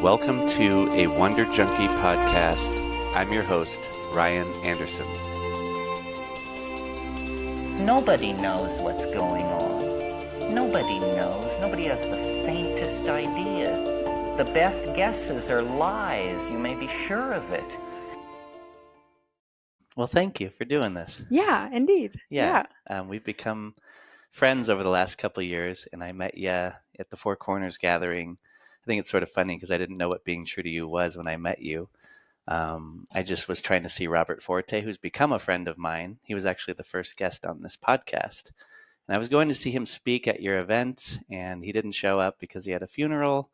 Welcome to a Wonder Junkie podcast. I'm your host, Ryan Anderson. Nobody knows what's going on. Nobody knows. Nobody has the faintest idea. The best guesses are lies. You may be sure of it. Well, thank you for doing this. Yeah, indeed. Yeah. We've become friends over the last couple of years, and I met you at the Four Corners gathering. I think it's sort of funny because I didn't know what being true to you was when I met you. I just was trying to see Robert Forte, who's become a friend of mine. He was actually the first guest on this podcast. And I was going to see him speak at your event, and he didn't show up because he had a funeral.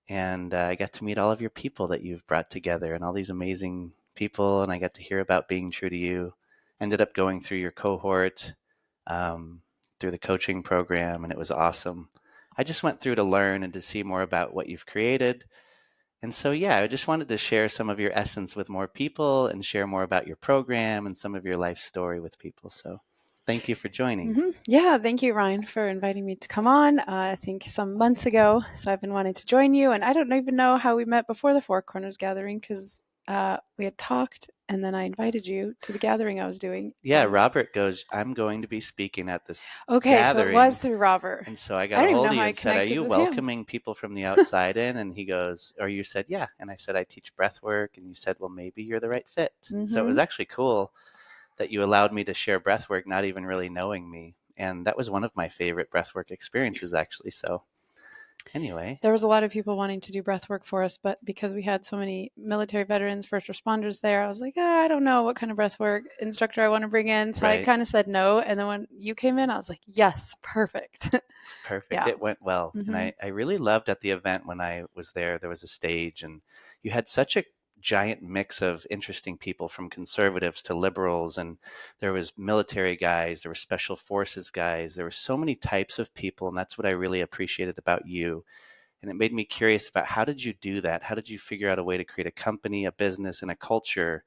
And I got to meet all of your people that you've brought together and all these amazing people, and I got to hear about being true to you. Ended up going through your cohort, through the coaching program, and it was awesome. I just went through to learn and to see more about what you've created. And so, I just wanted to share some of your essence with more people and share more about your program and some of your life story with people. So thank you for joining. Mm-hmm. Yeah, thank you, Ryan, for inviting me to come on. I think some months ago, so I've been wanting to join you. And I don't even know how we met before the Four Corners gathering because we had talked and then I invited you to the gathering I was doing. Yeah, Robert goes, I'm going to be speaking at this gathering. So it was through Robert. And so I got a hold of you and said, are you welcoming people from the outside in? And he goes, or you said, yeah. And I said, I teach breath work. And you said, well, maybe you're the right fit. Mm-hmm. So it was actually cool that you allowed me to share breath work, not even really knowing me. And that was one of my favorite breath work experiences, actually. So anyway, there was a lot of people wanting to do breath work for us, but because we had so many military veterans, first responders there, I was like, I don't know what kind of breath work instructor I want to bring in. So I kind of said no. And then when you came in, I was like, yes, perfect. Perfect. Yeah. It went well. Mm-hmm. And I really loved at the event when I was there was a stage and you had such a giant mix of interesting people from conservatives to liberals, and there was military guys, there were special forces guys, there were so many types of people, and that's what I really appreciated about you. And it made me curious about how did you do that? How did you figure out a way to create a company, a business, and a culture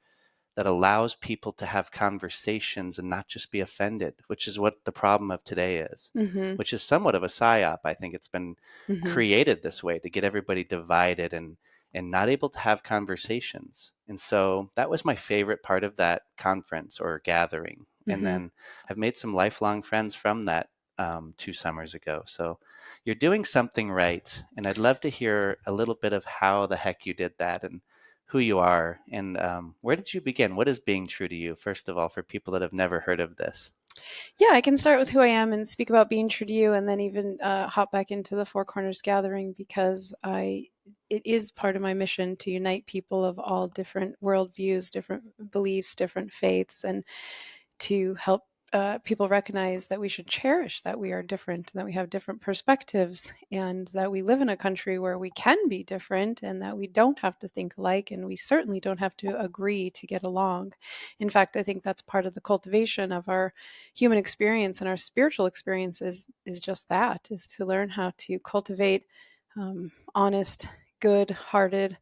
that allows people to have conversations and not just be offended, which is what the problem of today is, mm-hmm. which is somewhat of a psyop. I think it's been mm-hmm. created this way to get everybody divided and not able to have conversations. And so that was my favorite part of that conference or gathering. Mm-hmm. And then I've made some lifelong friends from that 2 summers ago. So you're doing something right. And I'd love to hear a little bit of how the heck you did that and who you are. And where did you begin? What is being true to you, first of all, for people that have never heard of this? Yeah, I can start with who I am and speak about being true to you, and then even hop back into the Four Corners gathering because it is part of my mission to unite people of all different worldviews, different beliefs, different faiths, and to help people recognize that we should cherish that we are different, that we have different perspectives, and that we live in a country where we can be different and that we don't have to think alike, and we certainly don't have to agree to get along. In fact, I think that's part of the cultivation of our human experience and our spiritual experiences is just that, is to learn how to cultivate honest, good-hearted,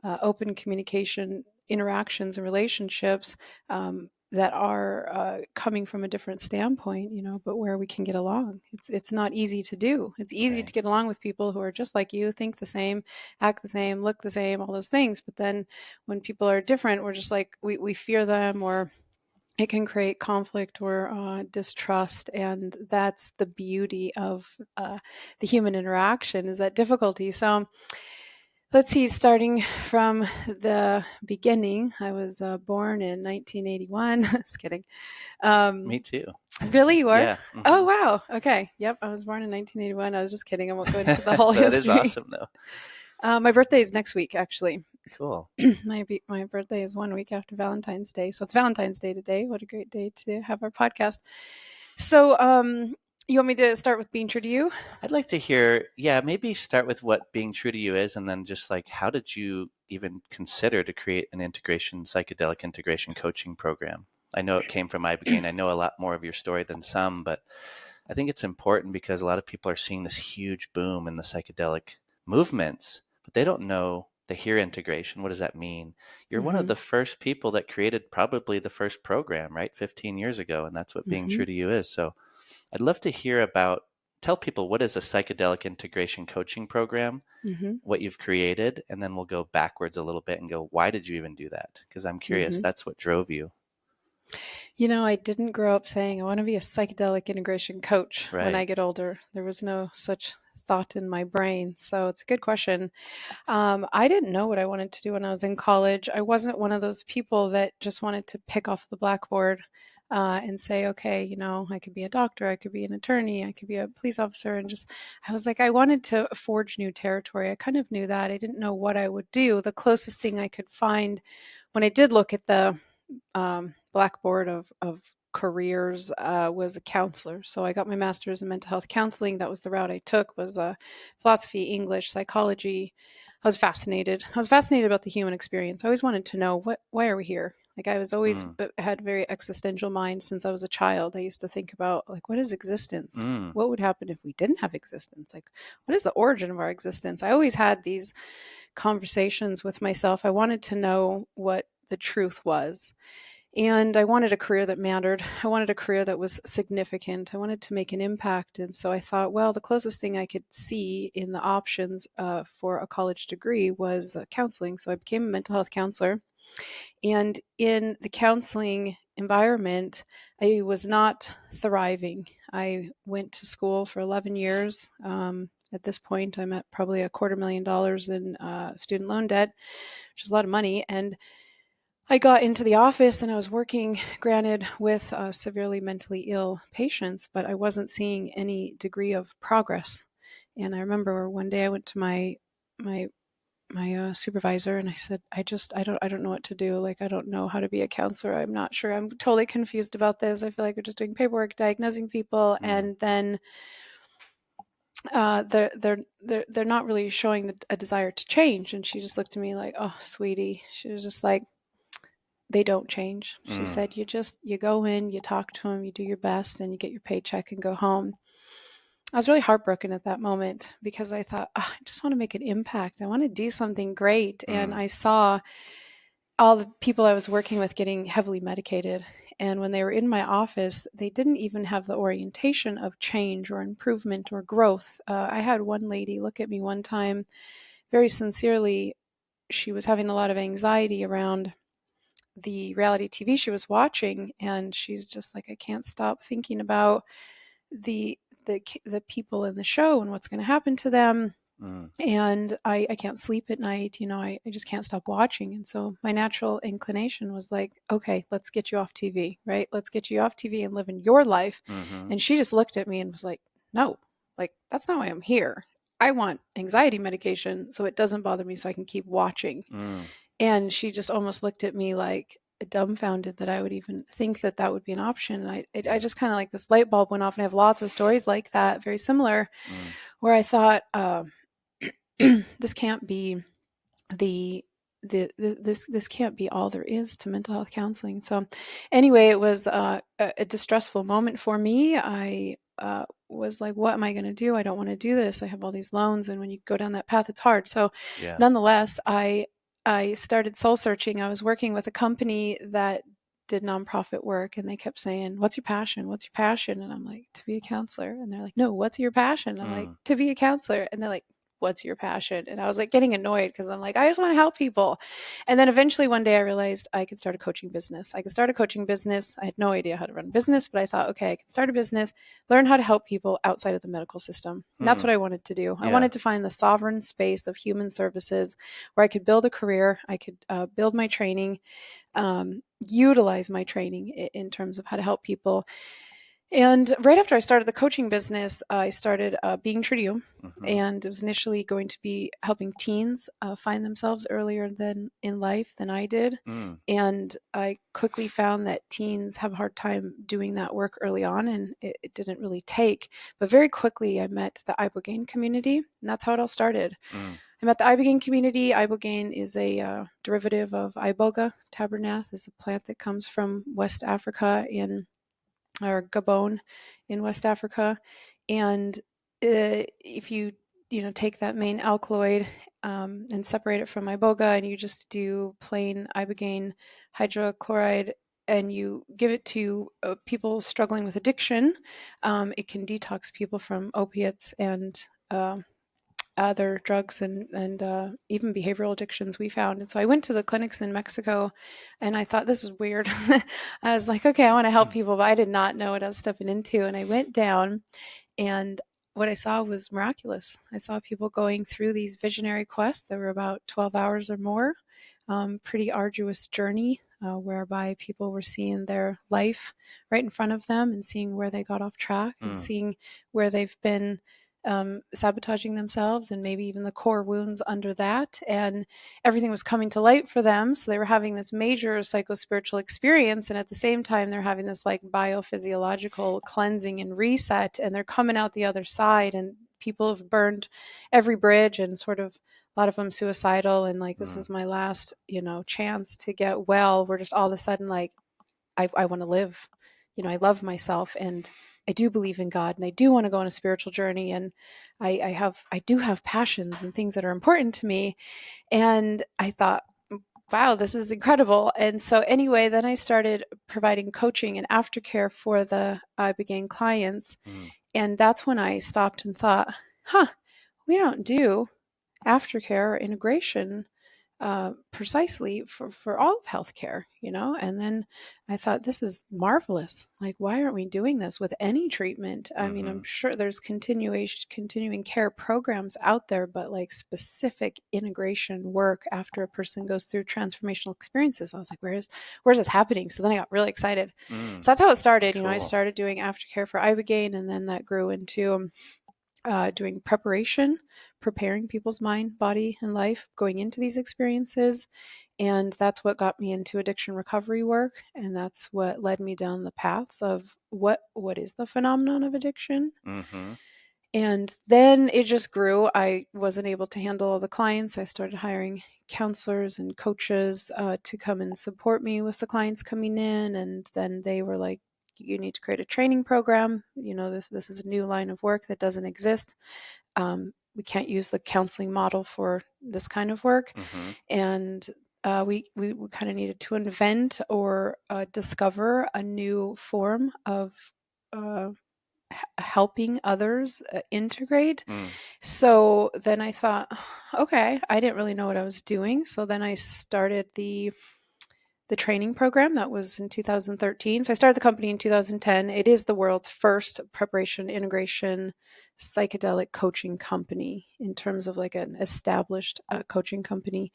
open communication, interactions and relationships that are coming from a different standpoint, but where we can get along. It's not easy to do. It's easy to get along with people who are just like you, think the same, act the same, look the same, all those things. But then when people are different, we're just like, we fear them, or it can create conflict or distrust. And that's the beauty of the human interaction, is that difficulty. So let's see, starting from the beginning, I was born in 1981. Just kidding. Me too. Really, you were? Yeah. Mm-hmm. Oh, wow. Okay. Yep. I was born in 1981. I was just kidding. I won't go into the whole history. That is awesome, though. My birthday is next week, actually. Cool. My birthday is 1 week after Valentine's Day. So it's Valentine's Day today. What a great day to have our podcast. So, you want me to start with being true to you? I'd like to hear, maybe start with what being true to you is, and then just like, how did you even consider to create an psychedelic integration coaching program? I know it came from ibogaine. I know a lot more of your story than some, but I think it's important because a lot of people are seeing this huge boom in the psychedelic movements, but they don't know. They hear integration. What does that mean? You're one of the first people that created probably the first program, right? 15 years ago. And that's what being true to you is. So I'd love to hear about tell people what is a psychedelic integration coaching program, Mm-hmm. what you've created, and then we'll go backwards a little bit and go, why did you even do that? Because I'm curious, Mm-hmm. that's what drove you. I didn't grow up saying I want to be a psychedelic integration coach when I Right. get older. There was no such thought in my brain. So it's a good question. I didn't know what I wanted to do when I was in college. I wasn't one of those people that just wanted to pick off the blackboard and say, okay, I could be a doctor, I could be an attorney, I could be a police officer. And just, I was like, I wanted to forge new territory. I kind of knew that. I didn't know what I would do. The closest thing I could find when I did look at the blackboard of careers was a counselor. So I got my master's in mental health counseling. That was the route I took, was philosophy, English, psychology. I was fascinated. I was fascinated about the human experience. I always wanted to know why are we here? Like I was always Mm. had a very existential mind since I was a child. I used to think about like, what is existence? Mm. What would happen if we didn't have existence? Like, what is the origin of our existence? I always had these conversations with myself. I wanted to know what the truth was. And I wanted a career that mattered. I wanted a career that was significant. I wanted to make an impact. And so I thought, well, the closest thing I could see in the options for a college degree was counseling. So I became a mental health counselor. And in the counseling environment, I was not thriving. I went to school for 11 years. At this point, I'm at probably $250,000 in student loan debt, which is a lot of money. And I got into the office and I was working, granted, with severely mentally ill patients, but I wasn't seeing any degree of progress. And I remember one day I went to my supervisor and I said, I don't know what to do. Like, I don't know how to be a counselor. I'm not sure. I'm totally confused about this. I feel like we're just doing paperwork, diagnosing people, Mm. and then they're not really showing a desire to change. And she just looked at me like, oh, sweetie. She was just like, they don't change. She Mm. said, you go in, you talk to them, you do your best, and you get your paycheck and go home. I was really heartbroken at that moment because I thought, oh, I just want to make an impact. I want to do something great. And Mm. I saw all the people I was working with getting heavily medicated. And when they were in my office, they didn't even have the orientation of change or improvement or growth. I had one lady look at me one time very sincerely. She was having a lot of anxiety around the reality TV she was watching, and she's just like, I can't stop thinking about the the people in the show and what's going to happen to them. Mm. And I can't sleep at night. I just can't stop watching. And so my natural inclination was like, okay, let's get you off TV, right? Let's get you off TV and live in your life. Mm-hmm. And she just looked at me and was like, no, like, that's not why I'm here. I want anxiety medication so it doesn't bother me so I can keep watching. Mm. And she just almost looked at me like dumbfounded that I would even think that that would be an option. And I Yeah. just kind of like this light bulb went off, and I have lots of stories like that, very similar, Mm. where I thought, this can't be the this can't be all there is to mental health counseling. So anyway, it was a distressful moment for me. I was like, what am I going to do? I don't want to do this. I have all these loans, and when you go down that path, it's hard. So Yeah. nonetheless, I started soul searching. I was working with a company that did nonprofit work, and they kept saying, what's your passion? What's your passion? And I'm like, to be a counselor. And they're like, no, what's your passion? And I'm like, Mm. to be a counselor. And they're like, what's your passion? And I was like getting annoyed because I'm like, I just want to help people. And then eventually one day I realized I could start a coaching business. I could start a coaching business. I had no idea how to run a business, but I thought, okay, I can start a business, learn how to help people outside of the medical system. And that's Mm. what I wanted to do. I Yeah. wanted to find the sovereign space of human services where I could build a career. I could build my training, utilize my training in terms of how to help people. And right after I started the coaching business, I started Being True to You. Mm-hmm. And it was initially going to be helping teens find themselves earlier than in life than I did. Mm. And I quickly found that teens have a hard time doing that work early on, and it didn't really take. But very quickly, I met the ibogaine community, and that's how it all started. Mm. I met the ibogaine community. Ibogaine is a derivative of iboga. Tabernath is a plant that comes from West Africa or Gabon in West Africa. And if you take that main alkaloid and separate it from iboga, and you just do plain ibogaine hydrochloride and you give it to people struggling with addiction, it can detox people from opiates and other drugs and even behavioral addictions we found. And so I went to the clinics in Mexico, and I thought, this is weird. I was like, okay, I want to help people, but I did not know what I was stepping into. And I went down, and what I saw was miraculous. I saw people going through these visionary quests that were about 12 hours or more, pretty arduous journey, whereby people were seeing their life right in front of them and seeing where they got off track and seeing where they've been sabotaging themselves and maybe even the core wounds under that. And everything was coming to light for them. So they were having this major psychospiritual experience. And at the same time, they're having this like biophysiological cleansing and reset. And they're coming out the other side. And people have burned every bridge and sort of a lot of them suicidal. And like, this is my last, chance to get well. We're just all of a sudden like, I want to live. I love myself, and I do believe in God, and I do want to go on a spiritual journey, and I do have passions and things that are important to me. And I thought, wow, this is incredible. And so anyway, then I started providing coaching and aftercare for the Ibogaine clients. And that's when I stopped and thought, we don't do aftercare or integration precisely for all of healthcare, and then I thought, this is marvelous. Like, why aren't we doing this with any treatment? I mean, I'm sure there's continuing care programs out there, but like specific integration work after a person goes through transformational experiences, I was like, where's this happening? So then I got really excited. So that's how it started. Cool. I started doing aftercare for Ibogaine, and then that grew into doing preparing people's mind, body, and life going into these experiences. And that's what got me into addiction recovery work. And that's what led me down the paths of what is the phenomenon of addiction. And then it just grew. I wasn't able to handle all the clients. I started hiring counselors and coaches to come and support me with the clients coming in. And then they were like, you need to create a training program. This is a new line of work that doesn't exist. We can't use the counseling model for this kind of work. And we kind of needed to invent or discover a new form of helping others integrate. So then I thought, okay, I didn't really know what I was doing. So then I started the training program. That was in 2013. So I started the company in 2010. It is the world's first preparation integration psychedelic coaching company in terms of like an established coaching company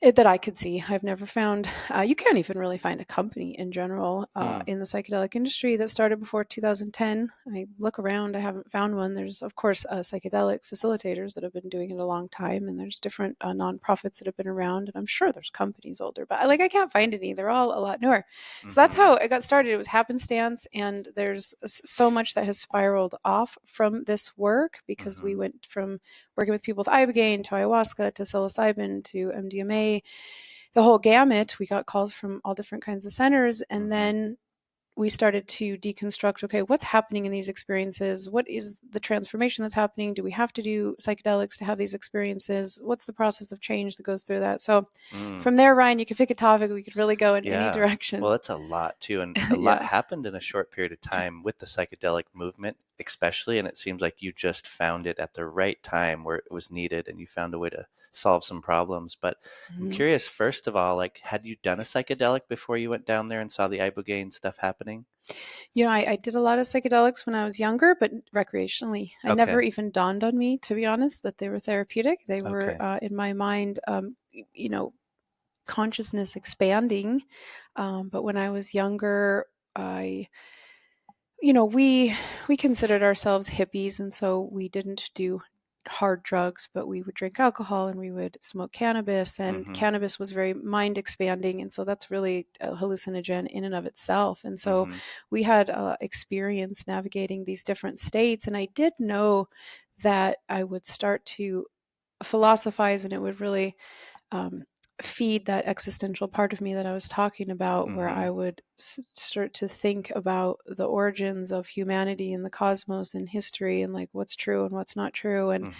that I could see. I've never found, you can't even really find a company in general in the psychedelic industry that started before 2010. I look around, I haven't found one. There's, of course, psychedelic facilitators that have been doing it a long time, and there's different nonprofits that have been around, and I'm sure there's companies older, but I can't find any. They're all a lot newer. So that's how it got started. It was happenstance, and there's so much that has spiraled off from this work because we went from working with people with ibogaine to ayahuasca to psilocybin to MDMA, the whole gamut. We got calls from all different kinds of centers. And then we started to deconstruct, okay, what's happening in these experiences? What is the transformation that's happening? Do we have to do psychedelics to have these experiences? What's the process of change that goes through that? So from there, Ryan, you could pick a topic. We could really go in any direction. Well, it's a lot too. And a lot happened in a short period of time with the psychedelic movement, especially. And it seems like you just found it at the right time where it was needed, and you found a way to solve some problems. But I'm curious, first of all, like, had you done a psychedelic before you went down there and saw the ibogaine stuff happening? I did a lot of psychedelics when I was younger, but recreationally. It never even dawned on me, to be honest, that they were therapeutic. They were, in my mind, consciousness expanding. But when I was younger, we considered ourselves hippies, and so we didn't do hard drugs, but we would drink alcohol and we would smoke cannabis, and cannabis was very mind expanding, and so that's really a hallucinogen in and of itself. And so we had experience navigating these different states, and I did know that I would start to philosophize, and it would really feed that existential part of me that I was talking about, where I would start to think about the origins of humanity and the cosmos and history, and like what's true and what's not true. And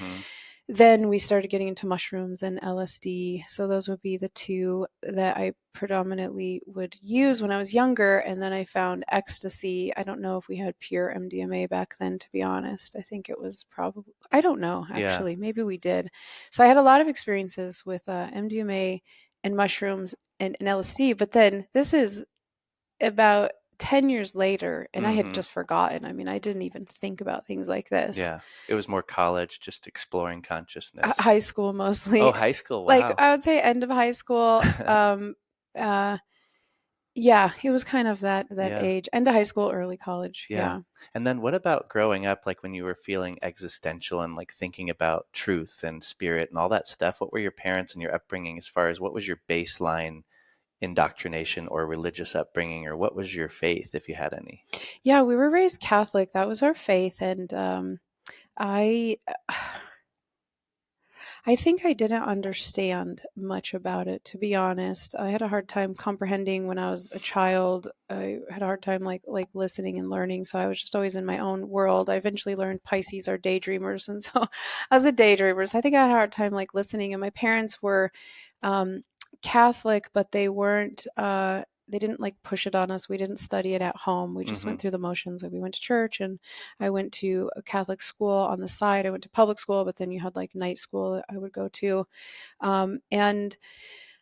then we started getting into mushrooms and LSD. So those would be the two that I predominantly would use when I was younger. And then I found ecstasy. I don't know if we had pure MDMA back then, to be honest. I think it was probably, I don't know, Yeah. actually. Maybe we did. So I had a lot of experiences with MDMA and mushrooms and LSD. But then this is about 10 years later, and I had Mm-hmm. just forgotten. I mean, I didn't even think about things like this. Yeah. It was more college, just exploring consciousness. High school Oh, mostly. high school. Like Wow. I would say end of high school. Uh, yeah, it was kind of that Yeah. age. End of high school, early college. Yeah. Yeah. And then what about growing up, like when you were feeling existential and like thinking about truth and spirit and all that stuff? What were your parents and your upbringing as far as what was your baseline indoctrination or religious upbringing, or what was your faith if you had any? Yeah, we were raised Catholic. That was our faith, and I I think I didn't understand much about it, to be honest. I had a hard time comprehending when I was a child. I had a hard time like listening and learning, so I was just always in my own world. I eventually learned Pisces are daydreamers, and so I was a daydreamer. So I think I had a hard time like listening. And my parents were um, Catholic, but they weren't. They didn't like push it on us. We didn't study it at home. We just Mm-hmm. went through the motions. Like we went to church, and I went to a Catholic school on the side. I went to public school, but then you had like night school that I would go to. And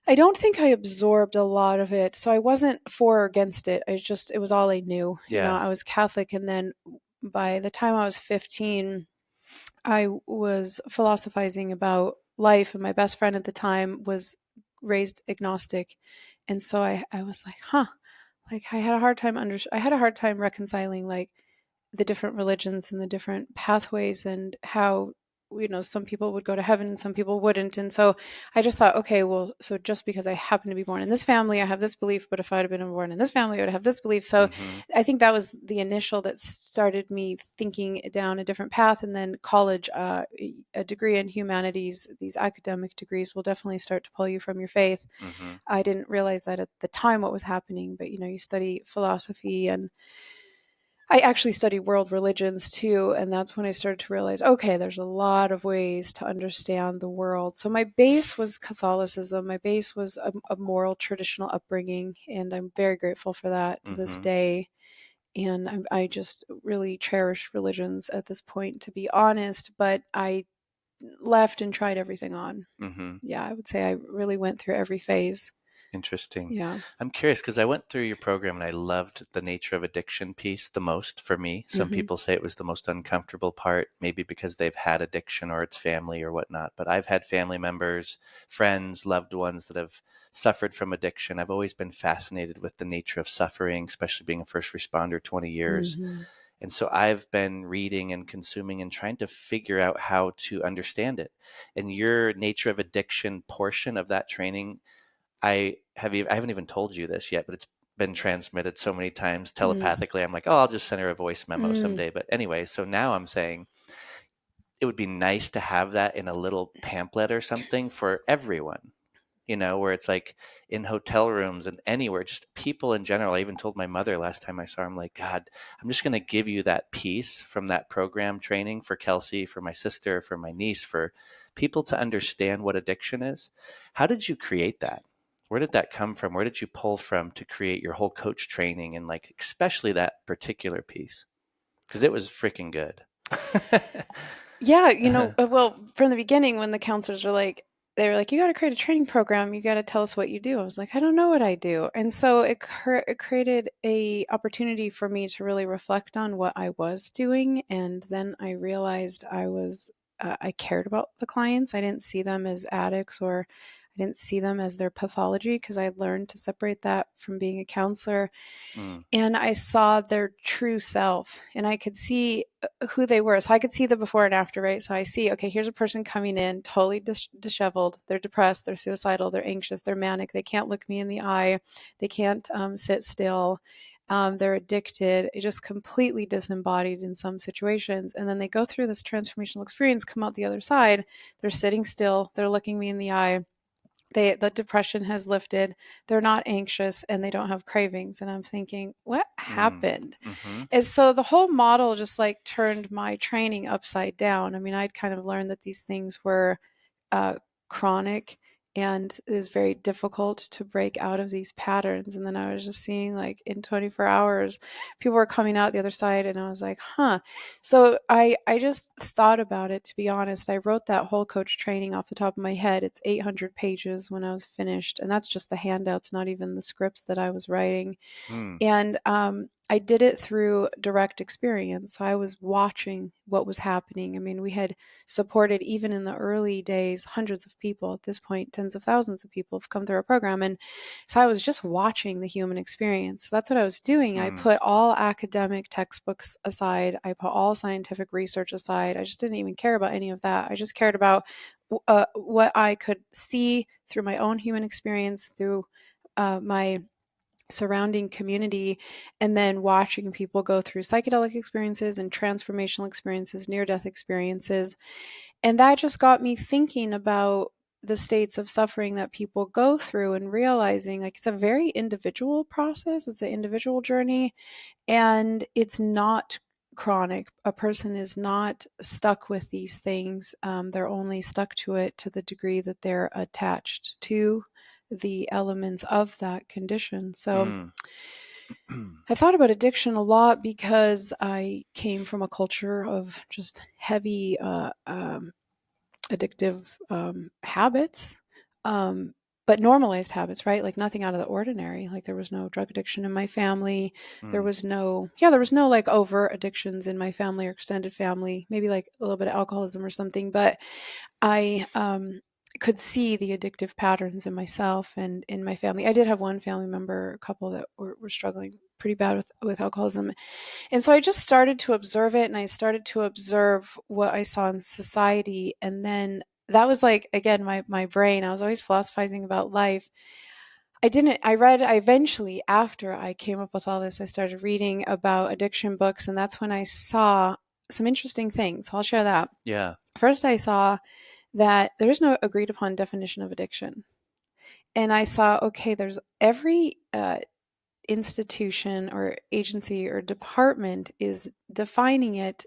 I don't think I absorbed a lot of it. So I wasn't for or against it. It was all I knew. You know, Yeah. I was Catholic. And then by the time I was 15, I was philosophizing about life. And my best friend at the time was raised agnostic. And so I was like, huh, like I had a hard time reconciling like the different religions and the different pathways and how some people would go to heaven and some people wouldn't. And so I just thought, okay, well, so just because I happen to be born in this family I have this belief, but if I'd have been born in this family I would have this belief. So Mm-hmm. I think that was the initial that started me thinking down a different path. And then college, a degree in humanities, these academic degrees will definitely start to pull you from your faith. Mm-hmm. I didn't realize that at the time what was happening, but you study philosophy, and I actually studied world religions too. And that's when I started to realize, okay, there's a lot of ways to understand the world. So my base was Catholicism. My base was a moral, traditional upbringing. And I'm very grateful for that to this Mm-hmm. day. And I just really cherish religions at this point, to be honest. But I left and tried everything on. Mm-hmm. Yeah, I would say I really went through every phase. Interesting. Yeah. I'm curious because I went through your program and I loved the nature of addiction piece the most for me. Some Hmm. people say it was the most uncomfortable part, maybe because they've had addiction or it's family or whatnot. But I've had family members, friends, loved ones that have suffered from addiction. I've always been fascinated with the nature of suffering, especially being a first responder 20 years. Hmm. And so I've been reading and consuming and trying to figure out how to understand it. And your nature of addiction portion of that training, I haven't even told you this yet, but it's been transmitted so many times Mm. telepathically. I'm like, oh, I'll just send her a voice memo Mm. someday. But anyway, so now I'm saying it would be nice to have that in a little pamphlet or something for everyone, where it's like in hotel rooms and anywhere, just people in general. I even told my mother last time I saw her, I'm like, God, I'm just going to give you that piece from that program training for Kelsey, for my sister, for my niece, for people to understand what addiction is. How did you create that? Where did that come from? Where did you pull from to create your whole coach training and like especially that particular piece? Because it was freaking good. Yeah, well, from the beginning, when the counselors were like, they were like, you got to create a training program. You got to tell us what you do. I was like, I don't know what I do. And so it created a opportunity for me to really reflect on what I was doing. And then I realized I cared about the clients. I didn't see them as addicts, or I didn't see them as their pathology, because I learned to separate that from being a counselor. Mm, And I saw their true self, and I could see who they were. So I could see the before and after, right? So I see, okay, here's a person coming in totally disheveled. They're depressed, they're suicidal, they're anxious, they're manic. They can't look me in the eye. They can't sit still. They're addicted, just completely disembodied in some situations. And then they go through this transformational experience, come out the other side. They're sitting still. They're looking me in the eye. the depression has lifted, they're not anxious, and they don't have cravings. And I'm thinking, what Mm. happened? Mm-hmm. And so the whole model just like turned my training upside down. I mean, I'd kind of learned that these things were uh, chronic, and it was very difficult to break out of these patterns. And then I was just seeing, like, in 24 hours, people were coming out the other side, and I was like, huh. So I just thought about it, to be honest. I wrote that whole coach training off the top of my head. It's 800 pages when I was finished, and that's just the handouts, not even the scripts that I was writing. Mm. And I did it through direct experience. So I was watching what was happening. I mean, we had supported, even in the early days, hundreds of people. At this point, tens of thousands of people have come through our program. And so I was just watching the human experience. So that's what I was doing. I Mm. put all academic textbooks aside, I put all scientific research aside. I just didn't even care about any of that. I just cared about what I could see through my own human experience, through my surrounding community, and then watching people go through psychedelic experiences and transformational experiences, near-death experiences. And that just got me thinking about the states of suffering that people go through, and realizing, like, it's a very individual process, it's an individual journey, and it's not chronic. A person is not stuck with these things. They're only stuck to it to the degree that they're attached to the elements of that condition. So Mm. I thought about addiction a lot because I came from a culture of just heavy addictive habits, um, but normalized habits, right? Like nothing out of the ordinary. Like there was no drug addiction in my family. There Mm. was no, yeah, there was no like overt addictions in my family or extended family. Maybe like a little bit of alcoholism or something, but I could see the addictive patterns in myself and in my family. I did have one family member, a couple that were struggling pretty bad with alcoholism. And so I just started to observe it, and I started to observe what I saw in society. And then that was like, again, my brain, I was always philosophizing about life. I eventually, after I came up with all this, I started reading about addiction books. And that's when I saw some interesting things. I'll share that. Yeah. First, I saw that there is no agreed upon definition of addiction. And I saw, okay, there's every institution or agency or department is defining it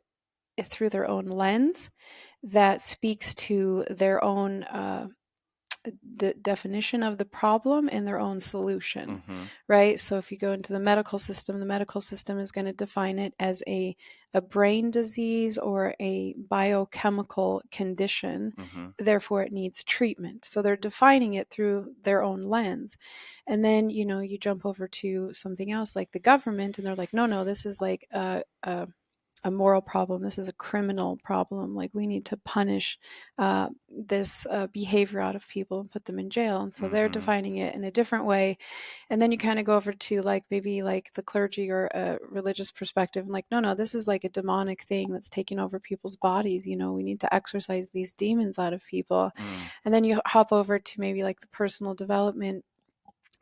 through their own lens that speaks to their own definition of the problem and their own solution, Mm-hmm. right? So if you go into the medical system is going to define it as a brain disease or a biochemical condition. Mm-hmm. Therefore, it needs treatment. So they're defining it through their own lens. And then, you jump over to something else like the government, and they're like, no, this is like a moral problem. This is a criminal problem. Like, we need to punish this behavior out of people and put them in jail. And so they're Mm-hmm. defining it in a different way. And then you kind of go over to like maybe like the clergy or a religious perspective, and like, no, this is like a demonic thing that's taking over people's bodies. We need to exorcise these demons out of people. Mm. And then you hop over to maybe like the personal development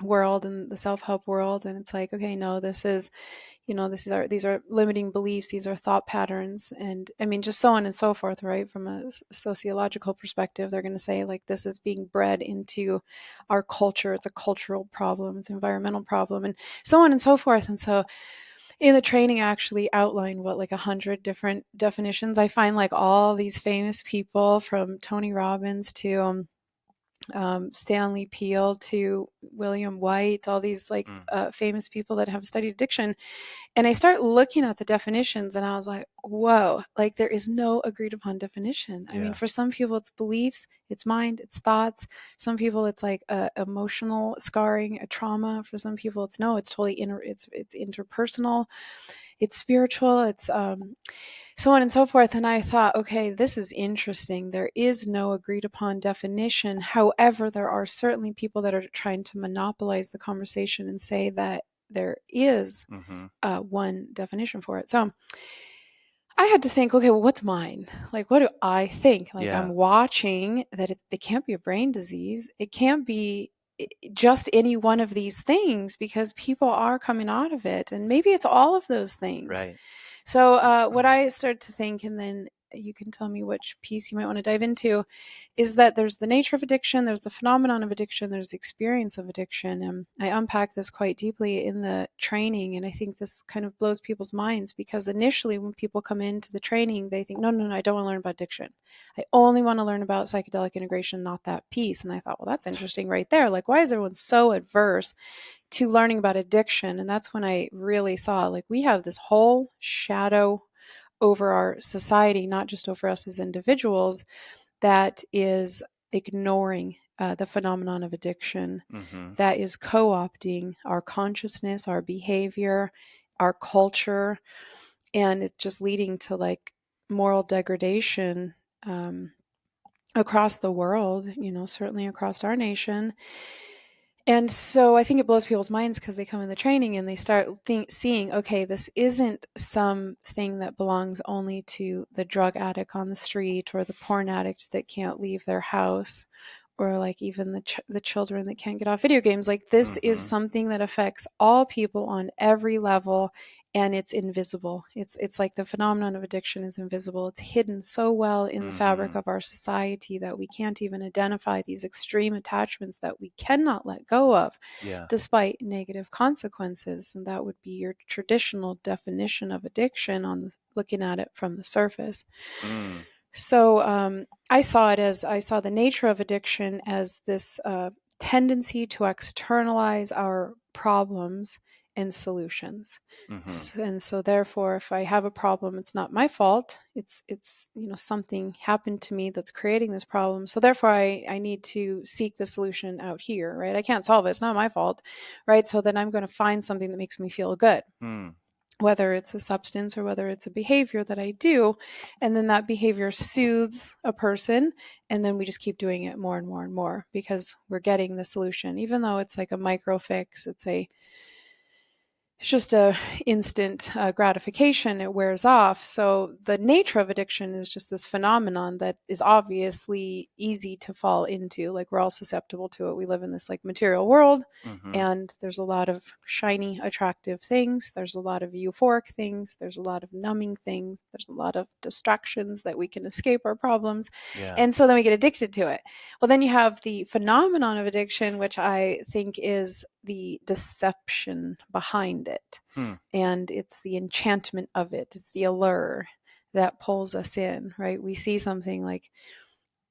world and the self-help world, and it's like, okay, no, this is, these are limiting beliefs, these are thought patterns, and I mean, just so on and so forth, right? From a sociological perspective, they're going to say like, this is being bred into our culture, it's a cultural problem, it's an environmental problem, and so on and so forth. And so in the training, I actually outlined what, like 100 different definitions. I find like all these famous people, from Tony Robbins to Stanley Peele to William White, all these like Mm. famous people that have studied addiction. And I start looking at the definitions, and I was like, whoa, like there is no agreed upon definition. I mean, Yeah. for some people it's beliefs, it's mind, it's thoughts. Some people it's like emotional scarring, a trauma. For some people it's no, it's totally it's interpersonal, it's spiritual, it's so on and so forth. And I thought, okay, this is interesting. There is no agreed upon definition. However, there are certainly people that are trying to monopolize the conversation and say that there is Mm-hmm. one definition for it. So I had to think, okay, well, what's mine? Like, what do I think? Like, I'm Yeah. watching that it can't be a brain disease. It can't be just any one of these things, because people are coming out of it. And maybe it's all of those things. Right. So what I started to think, and then you can tell me which piece you might want to dive into, is that there's the nature of addiction, there's the phenomenon of addiction, there's the experience of addiction. And I unpack this quite deeply in the training. And I think this kind of blows people's minds, because initially when people come into the training, they think, no, I don't want to learn about addiction. I only want to learn about psychedelic integration, not that piece. And I thought, well, that's interesting right there. Like, why is everyone so adverse to learning about addiction? And that's when I really saw, like, we have this whole shadow over our society, not just over us as individuals, that is ignoring the phenomenon of addiction, that is co-opting our consciousness, our behavior, our culture, and it's just leading to like moral degradation across the world, certainly across our nation. And so I think it blows people's minds, because they come in the training and they start seeing, okay, this isn't something that belongs only to the drug addict on the street, or the porn addict that can't leave their house, or like even the children that can't get off video games. Like, this is something that affects all people on every level, and it's invisible. It's like the phenomenon of addiction is invisible. It's hidden so well in the fabric of our society that we can't even identify these extreme attachments that we cannot let go of, despite negative consequences. And that would be your traditional definition of addiction, looking at it from the surface. So I saw the nature of addiction as this tendency to externalize our problems and solutions. And so therefore, if I have a problem, it's not my fault. It's something happened to me that's creating this problem. So therefore, I need to seek the solution out here, right? I can't solve it. It's not my fault, right? So then I'm going to find something that makes me feel good. Whether it's a substance or whether it's a behavior that I do. And then that behavior soothes a person. And then we just keep doing it more and more and more, because we're getting the solution, even though it's like a micro fix. It's just a instant gratification. It wears off. So the nature of addiction is just this phenomenon that is obviously easy to fall into. Like, we're all susceptible to it. We live in this like material world, and there's a lot of shiny, attractive things. There's a lot of euphoric things. There's a lot of numbing things. There's a lot of distractions that we can escape our problems. And so then we get addicted to it. Well, then you have the phenomenon of addiction, which I think is the deception behind it. And it's the enchantment of it. It's the allure that pulls us in, right? We see something like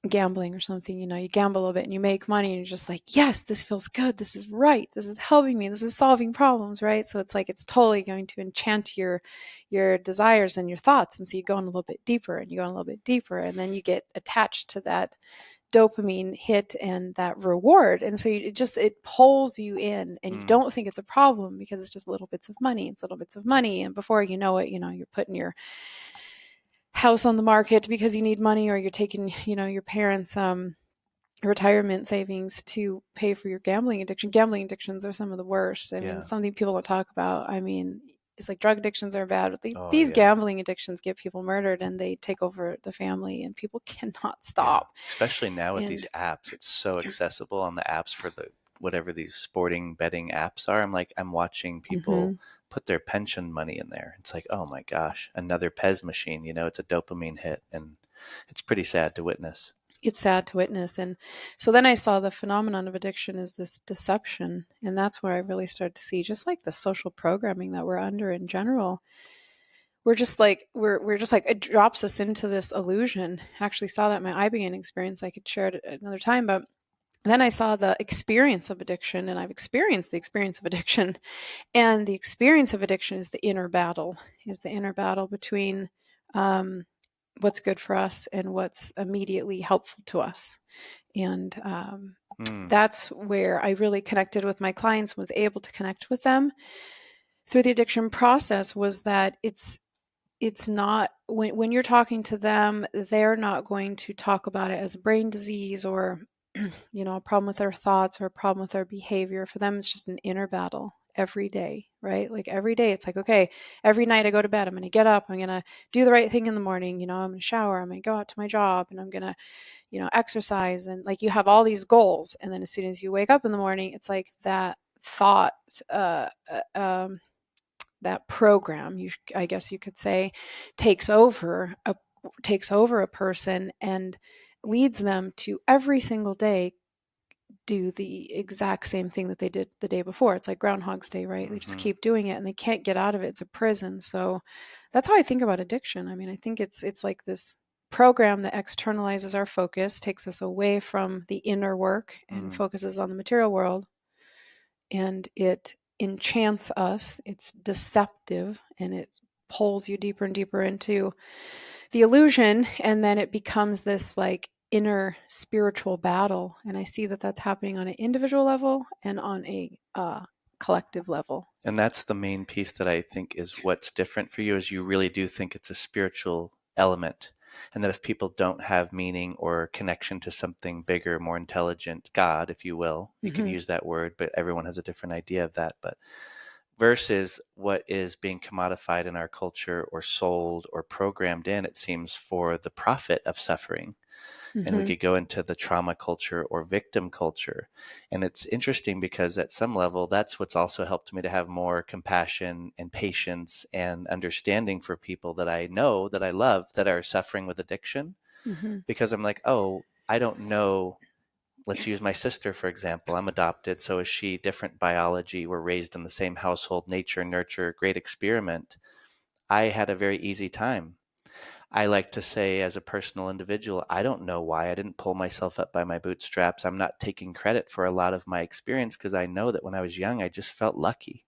gambling or something, you gamble a little bit and you make money, and you're just like, yes, this feels good. This is right. This is helping me. This is solving problems, right? So it's like, it's totally going to enchant your desires and your thoughts. And so you go in a little bit deeper, and you go in a little bit deeper, and then you get attached to that dopamine hit and that reward. And so it pulls you in, and you don't think it's a problem, because it's just little bits of money. It's little bits of money. And before you know it, you're putting your house on the market because you need money, or you're taking, your parents' retirement savings to pay for your gambling addiction. Gambling addictions are some of the worst. I mean, something people don't talk about. I mean, it's like drug addictions are bad, but these gambling addictions get people murdered, and they take over the family, and people cannot stop. Especially now with these apps, it's so accessible on the apps for whatever these sporting betting apps are. I'm watching people put their pension money in there. It's like, oh my gosh, another Pez machine. It's a dopamine hit, and it's pretty sad to witness. It's sad to witness. And so then I saw the phenomenon of addiction is this deception. And that's where I really started to see, just like the social programming that we're under in general, we're just like, it drops us into this illusion. I actually saw that in my ibogaine experience. I could share it at another time, but then I saw the experience of addiction, and I've experienced the experience of addiction. And the experience of addiction is the inner battle between what's good for us and what's immediately helpful to us. And that's where I really connected with my clients, was able to connect with them through the addiction process, was that it's not, when you're talking to them, they're not going to talk about it as a brain disease or a problem with their thoughts or a problem with their behavior. For them, it's just an inner battle every day, right? Like every day, it's like, okay, every night I go to bed, I'm going to get up, I'm going to do the right thing in the morning, I'm going to shower, I'm going to go out to my job, and I'm going to, exercise. And like, you have all these goals. And then as soon as you wake up in the morning, it's like that thought, that program, I guess you could say, takes over takes over a person and leads them to every single day do the exact same thing that they did the day before. It's like Groundhog's Day, right? They just keep doing it and they can't get out of it. It's a prison. So that's how I think about addiction. I mean, I think it's like this program that externalizes our focus, takes us away from the inner work and focuses on the material world, and it enchants us. It's deceptive and it pulls you deeper and deeper into the illusion, and then it becomes this like inner spiritual battle. And I see that that's happening on an individual level and on a collective level. And that's the main piece that I think is what's different for you, is you really do think it's a spiritual element, and that if people don't have meaning or connection to something bigger, more intelligent, God, if you will, you can use that word, but everyone has a different idea of that. But versus what is being commodified in our culture or sold or programmed in, it seems, for the profit of suffering. And we could go into the trauma culture or victim culture. And it's interesting because at some level, that's what's also helped me to have more compassion and patience and understanding for people that I know, that I love, that are suffering with addiction. Because I'm like, oh, I don't know. Let's use my sister, for example. I'm adopted. So is she. Different biology. We're raised in the same household, nature, nurture, great experiment. I had a very easy time. I like to say, as a personal individual, I don't know why I didn't pull myself up by my bootstraps. I'm not taking credit for a lot of my experience because I know that when I was young, I just felt lucky.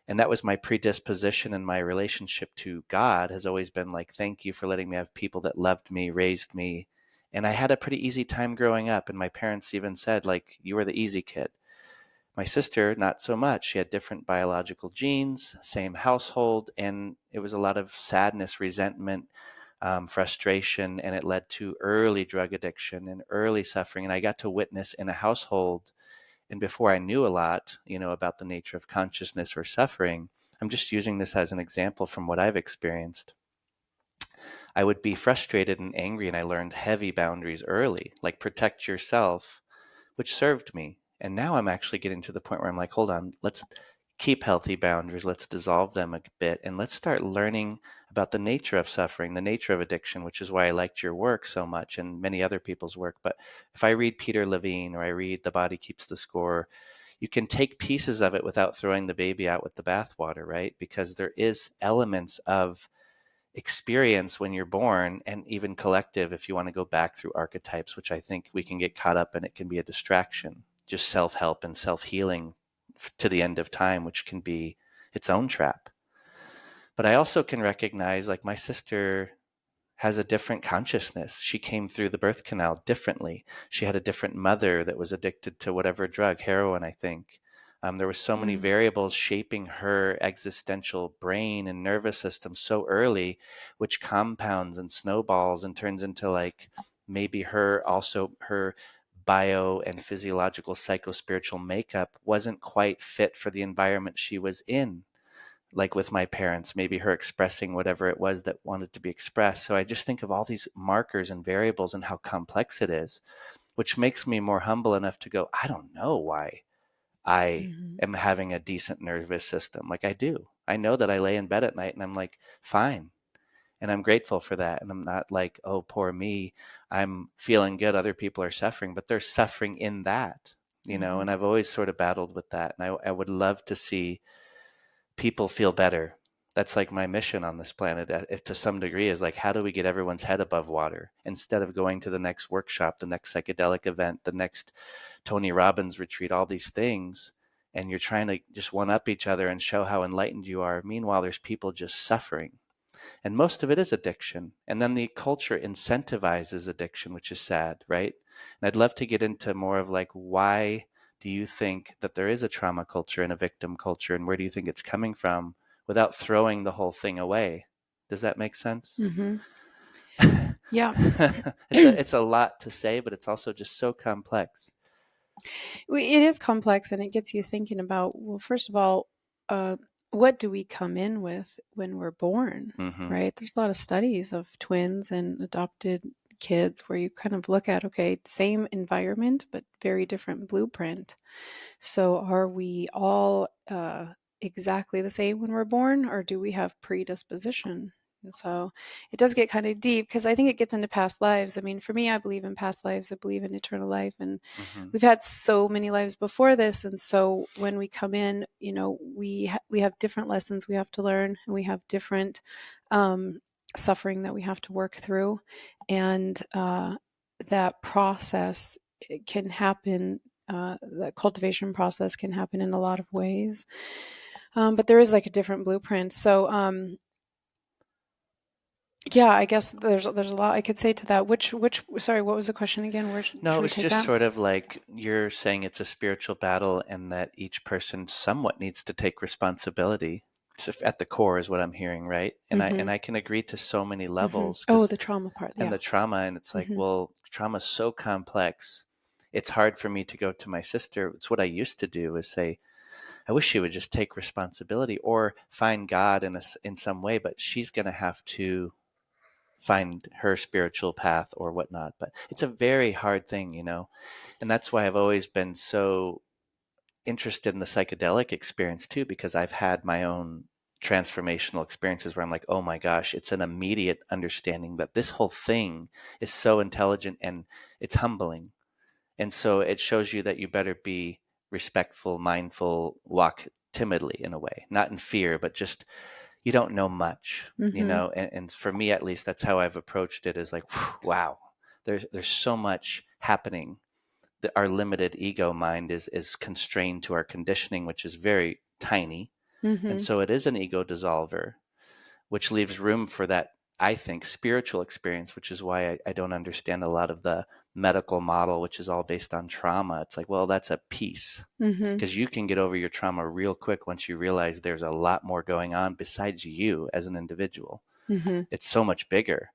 And that was my predisposition, and my relationship to God has always been like, thank you for letting me have people that loved me, raised me. And I had a pretty easy time growing up. And my parents even said, like, you were the easy kid. My sister, not so much. She had different biological genes, same household, and it was a lot of sadness, resentment, frustration, and it led to early drug addiction and early suffering. And I got to witness in a household, and before I knew a lot, about the nature of consciousness or suffering, I'm just using this as an example from what I've experienced. I would be frustrated and angry, and I learned heavy boundaries early, like protect yourself, which served me. And now I'm actually getting to the point where I'm like, hold on, let's keep healthy boundaries. Let's dissolve them a bit. And let's start learning about the nature of suffering, the nature of addiction, which is why I liked your work so much and many other people's work. But if I read Peter Levine or I read The Body Keeps the Score, you can take pieces of it without throwing the baby out with the bathwater, right? Because there is elements of experience when you're born, and even collective, if you want to go back through archetypes, which I think we can get caught up in. It can be a distraction, just self-help and self-healing to the end of time, which can be its own trap. But I also can recognize, like, my sister has a different consciousness. She came through the birth canal differently. She had a different mother that was addicted to whatever drug, heroin, I think. There were so many variables shaping her existential brain and nervous system so early, which compounds and snowballs and turns into, like, maybe her bio and physiological psychospiritual makeup wasn't quite fit for the environment she was in. Like with my parents, maybe her expressing whatever it was that wanted to be expressed. So I just think of all these markers and variables and how complex it is, which makes me more humble enough to go, I don't know why I am having a decent nervous system. Like, I do. I know that I lay in bed at night and I'm like, fine. And I'm grateful for that. And I'm not like, oh, poor me. I'm feeling good. Other people are suffering, but they're suffering in that, and I've always sort of battled with that. And I would love to see people feel better. That's like my mission on this planet, to some degree, is like, how do we get everyone's head above water instead of going to the next workshop, the next psychedelic event, the next Tony Robbins retreat, all these things, and you're trying to just one up each other and show how enlightened you are. Meanwhile, there's people just suffering. And most of it is addiction. And then the culture incentivizes addiction, which is sad, right? And I'd love to get into more of, like, why do you think that there is a trauma culture and a victim culture, and where do you think it's coming from, without throwing the whole thing away? Does that make sense? Yeah. It's a lot to say, but it's also just so complex. It is complex, and it gets you thinking about, well, first of all, what do we come in with when we're born, right? There's a lot of studies of twins and adopted kids where you kind of look at, okay, same environment, but very different blueprint. So are we all exactly the same when we're born, or do we have predisposition And so it does get kind of deep because I think it gets into past lives. I mean, for me, I believe in past lives. I believe in eternal life. And Hmm. we've had so many lives before this. And so when we come in, we have different lessons we have to learn, and we have different suffering that we have to work through. And that process, it can happen. The cultivation process can happen in a lot of ways. But there is like a different blueprint. So, yeah, I guess there's a lot I could say to that. Which sorry, what was the question again? Where No, should it we was take just that? sort of like you're saying it's a spiritual battle and that each person somewhat needs to take responsibility at the core is what I'm hearing, right? Mm-hmm. And I can agree to so many Mm-hmm. levels Oh, because the trauma part. and Yeah. the trauma and it's like, Mm-hmm. well, trauma's so complex. It's hard for me to go to my sister. It's what I used to do is say, I wish she would just take responsibility or find God in some way, but she's going to have to find her spiritual path or whatnot. But it's a very hard thing, and that's why I've always been so interested in the psychedelic experience too, because I've had my own transformational experiences where I'm like, oh my gosh, it's an immediate understanding that this whole thing is so intelligent and it's humbling. And so it shows you that you better be respectful, mindful, walk timidly in a way, not in fear, but just you don't know much, Mm-hmm. and for me at least, that's how I've approached it is like, whew, wow, there's so much happening that our limited ego mind is constrained to our conditioning, which is very tiny. And Mm-hmm. so it is an ego dissolver, which leaves room for that, I think, spiritual experience, which is why I don't understand a lot of the medical model, which is all based on trauma. It's like, well, that's a piece Mm-hmm. because you can get over your trauma real quick once you realize there's a lot more going on besides you as an individual. Mm-hmm. It's so much bigger.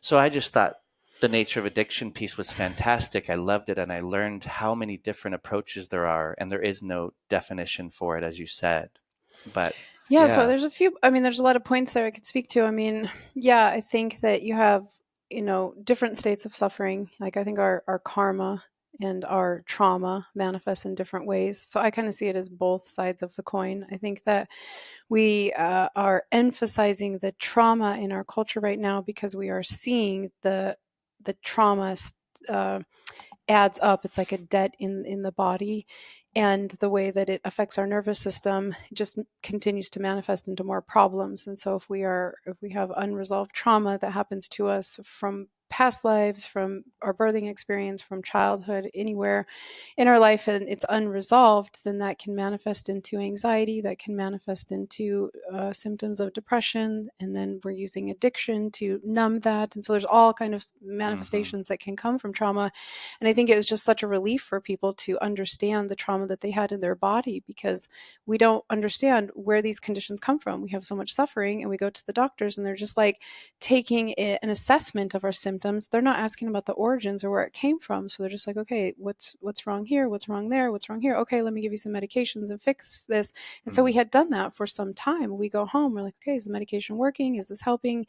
So I just thought the nature of addiction piece was fantastic. I loved it. And I learned how many different approaches there are. And there is no definition for it, as you said. But Yeah, so yeah, there's a few, I mean, there's a lot of points there I could speak to. I mean, yeah, I think that you have, different states of suffering. Like I think our karma and our trauma manifest in different ways. So I kind of see it as both sides of the coin. I think that we are emphasizing the trauma in our culture right now because we are seeing the trauma uh, adds up. It's like a debt in the body, and the way that it affects our nervous system just continues to manifest into more problems. And so if we have unresolved trauma that happens to us from past lives, from our birthing experience, from childhood, anywhere in our life, and it's unresolved, then that can manifest into anxiety, that can manifest into symptoms of depression, and then we're using addiction to numb that. And so there's all kind of hmm, manifestations that can come from trauma. And I think it was just such a relief for people to understand the trauma that they had in their body, because we don't understand where these conditions come from. We have so much suffering, and we go to the doctors and they're just like taking an assessment of our symptoms. They're not asking about the origins or where it came from. So they're just like, okay, what's wrong here? What's wrong there? What's wrong here? Okay, let me give you some medications and fix this. And so we mm, had done that for some time. We go home, we're like, okay, is the medication working? Is this helping?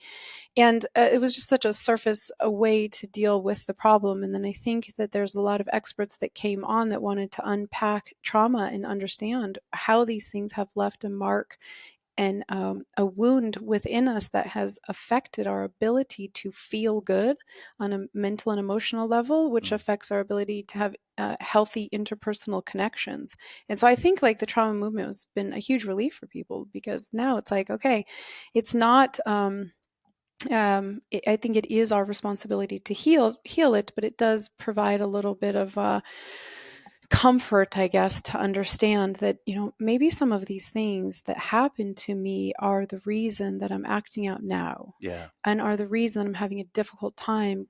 And it was just such a surface a way to deal with the problem. And then I think that there's a lot of experts that came on that wanted to unpack trauma and understand how these things have left a mark and a wound within us that has affected our ability to feel good on a mental and emotional level, which mm, affects our ability to have healthy interpersonal connections. And so I think like the trauma movement has been a huge relief for people, because now it's like, okay, it's not I think it is our responsibility to heal it, but it does provide a little bit of comfort, I guess, to understand that, maybe some of these things that happen to me are the reason that I'm acting out now, yeah. and are the reason I'm having a difficult time,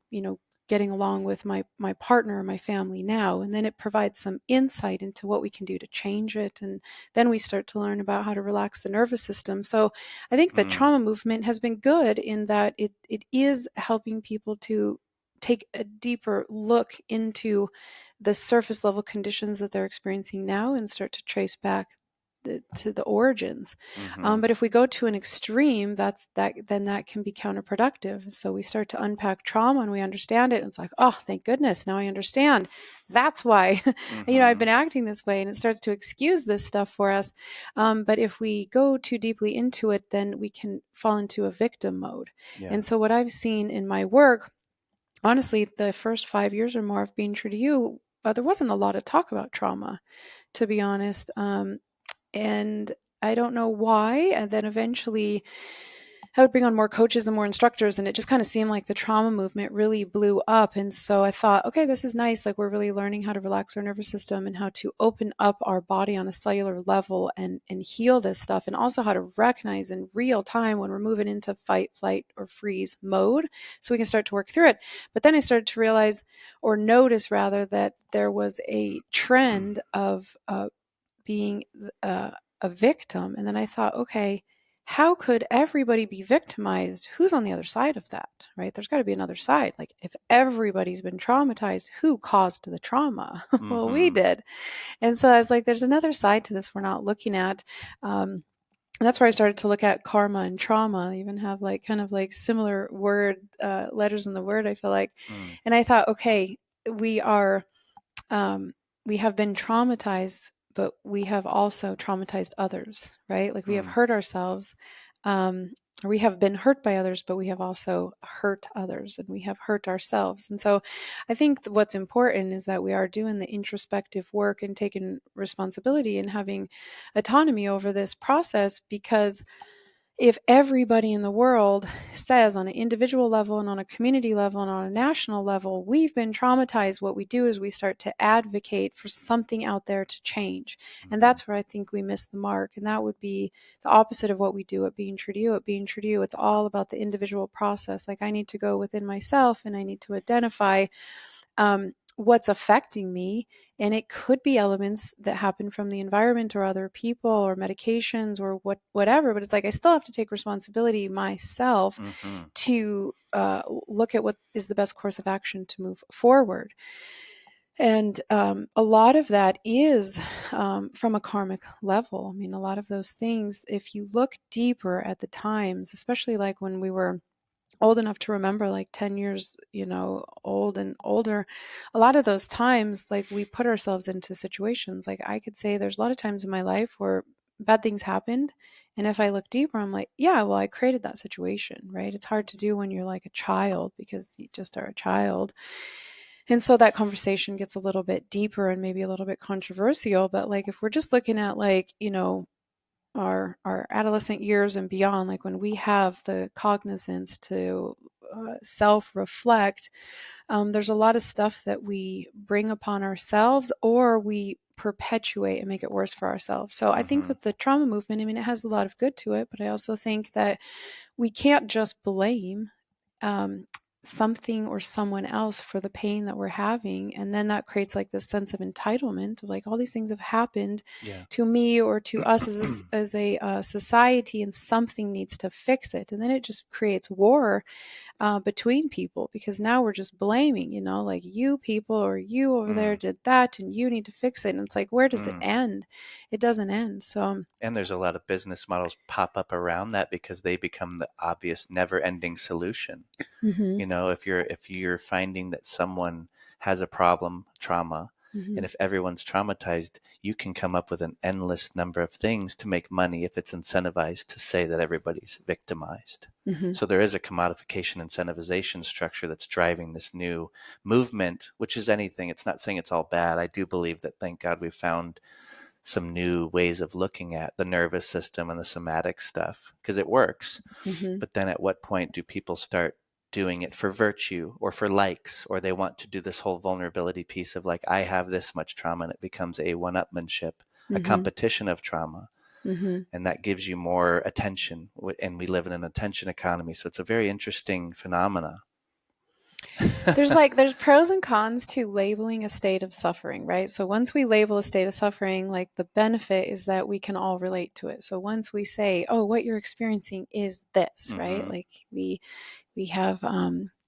getting along with my partner or my family now. And then it provides some insight into what we can do to change it. And then we start to learn about how to relax the nervous system. So I think the Mm, trauma movement has been good in that it is helping people to take a deeper look into the surface level conditions that they're experiencing now and start to trace back the origins. Mm-hmm. But if we go to an extreme, then that can be counterproductive. So we start to unpack trauma and we understand it. And it's like, oh, thank goodness, now I understand. That's why, I've been acting this way, and it starts to excuse this stuff for us. But if we go too deeply into it, then we can fall into a victim mode. Yeah. And so what I've seen in my work, honestly, the first 5 years or more of being true to you, there wasn't a lot of talk about trauma, to be honest. And I don't know why. And then eventually I would bring on more coaches and more instructors, and it just kind of seemed like the trauma movement really blew up. And so I thought, okay, this is nice. Like, we're really learning how to relax our nervous system and how to open up our body on a cellular level and heal this stuff, and also how to recognize in real time when we're moving into fight, flight, or freeze mode, so we can start to work through it. But then I started to realize, or notice rather, that there was a trend of being a victim. And then I thought, okay, how could everybody be victimized? Who's on the other side of that, right? There's got to be another side. Like, if everybody's been traumatized, who caused the trauma? Well, we did. And so I was like, there's another side to this we're not looking at. And that's where I started to look at karma and trauma. They even have like kind of like similar word letters in the word, I feel like. And I thought, okay, we have been traumatized, but we have also traumatized others, right? Like, we have hurt ourselves, or we have been hurt by others, but we have also hurt others, and we have hurt ourselves. And so I think what's important is that we are doing the introspective work and taking responsibility and having autonomy over this process, because if everybody in the world says, on an individual level and on a community level and on a national level, we've been traumatized, what we do is we start to advocate for something out there to change. And that's where I think we miss the mark. And that would be the opposite of what we do at Being True to You. At Being True to You, it's all about the individual process. Like, I need to go within myself and I need to identify what's affecting me. And it could be elements that happen from the environment or other people or medications or whatever. But it's like, I still have to take responsibility myself to look at what is the best course of action to move forward. And a lot of that is from a karmic level. I mean, a lot of those things, if you look deeper at the times, especially like when we were old enough to remember, like 10 years, old and older, a lot of those times, like, we put ourselves into situations. Like, I could say there's a lot of times in my life where bad things happened. And if I look deeper, I'm like, yeah, well, I created that situation, right? It's hard to do when you're like a child, because you just are a child. And so that conversation gets a little bit deeper and maybe a little bit controversial. But like, if we're just looking at like, our adolescent years and beyond, like when we have the cognizance to self-reflect, there's a lot of stuff that we bring upon ourselves, or we perpetuate and make it worse for ourselves. So I think with the trauma movement, I mean, it has a lot of good to it, but I also think that we can't just blame something or someone else for the pain that we're having. And then that creates like this sense of entitlement of like, all these things have happened to me or to us as a society, and something needs to fix it. And then it just creates war between people, because now we're just blaming, like, you people or you over there did that and you need to fix it. And it's like, where does it end? It doesn't end. So, and there's a lot of business models pop up around that, because they become the obvious never-ending solution. If you're finding that someone has a problem, trauma, and if everyone's traumatized, you can come up with an endless number of things to make money if it's incentivized to say that everybody's victimized. So there is a commodification incentivization structure that's driving this new movement, which is anything. It's not saying it's all bad. I do believe that, thank God, we've found some new ways of looking at the nervous system and the somatic stuff, because it works. But then at what point do people start doing it for virtue or for likes, or they want to do this whole vulnerability piece of like, I have this much trauma, and it becomes a one-upmanship, a competition of trauma. And that gives you more attention, and we live in an attention economy. So it's a very interesting phenomena. there's pros and cons to labeling a state of suffering, right? So once we label a state of suffering, like, the benefit is that we can all relate to it. So once we say, oh, what you're experiencing is this, right? Like, we have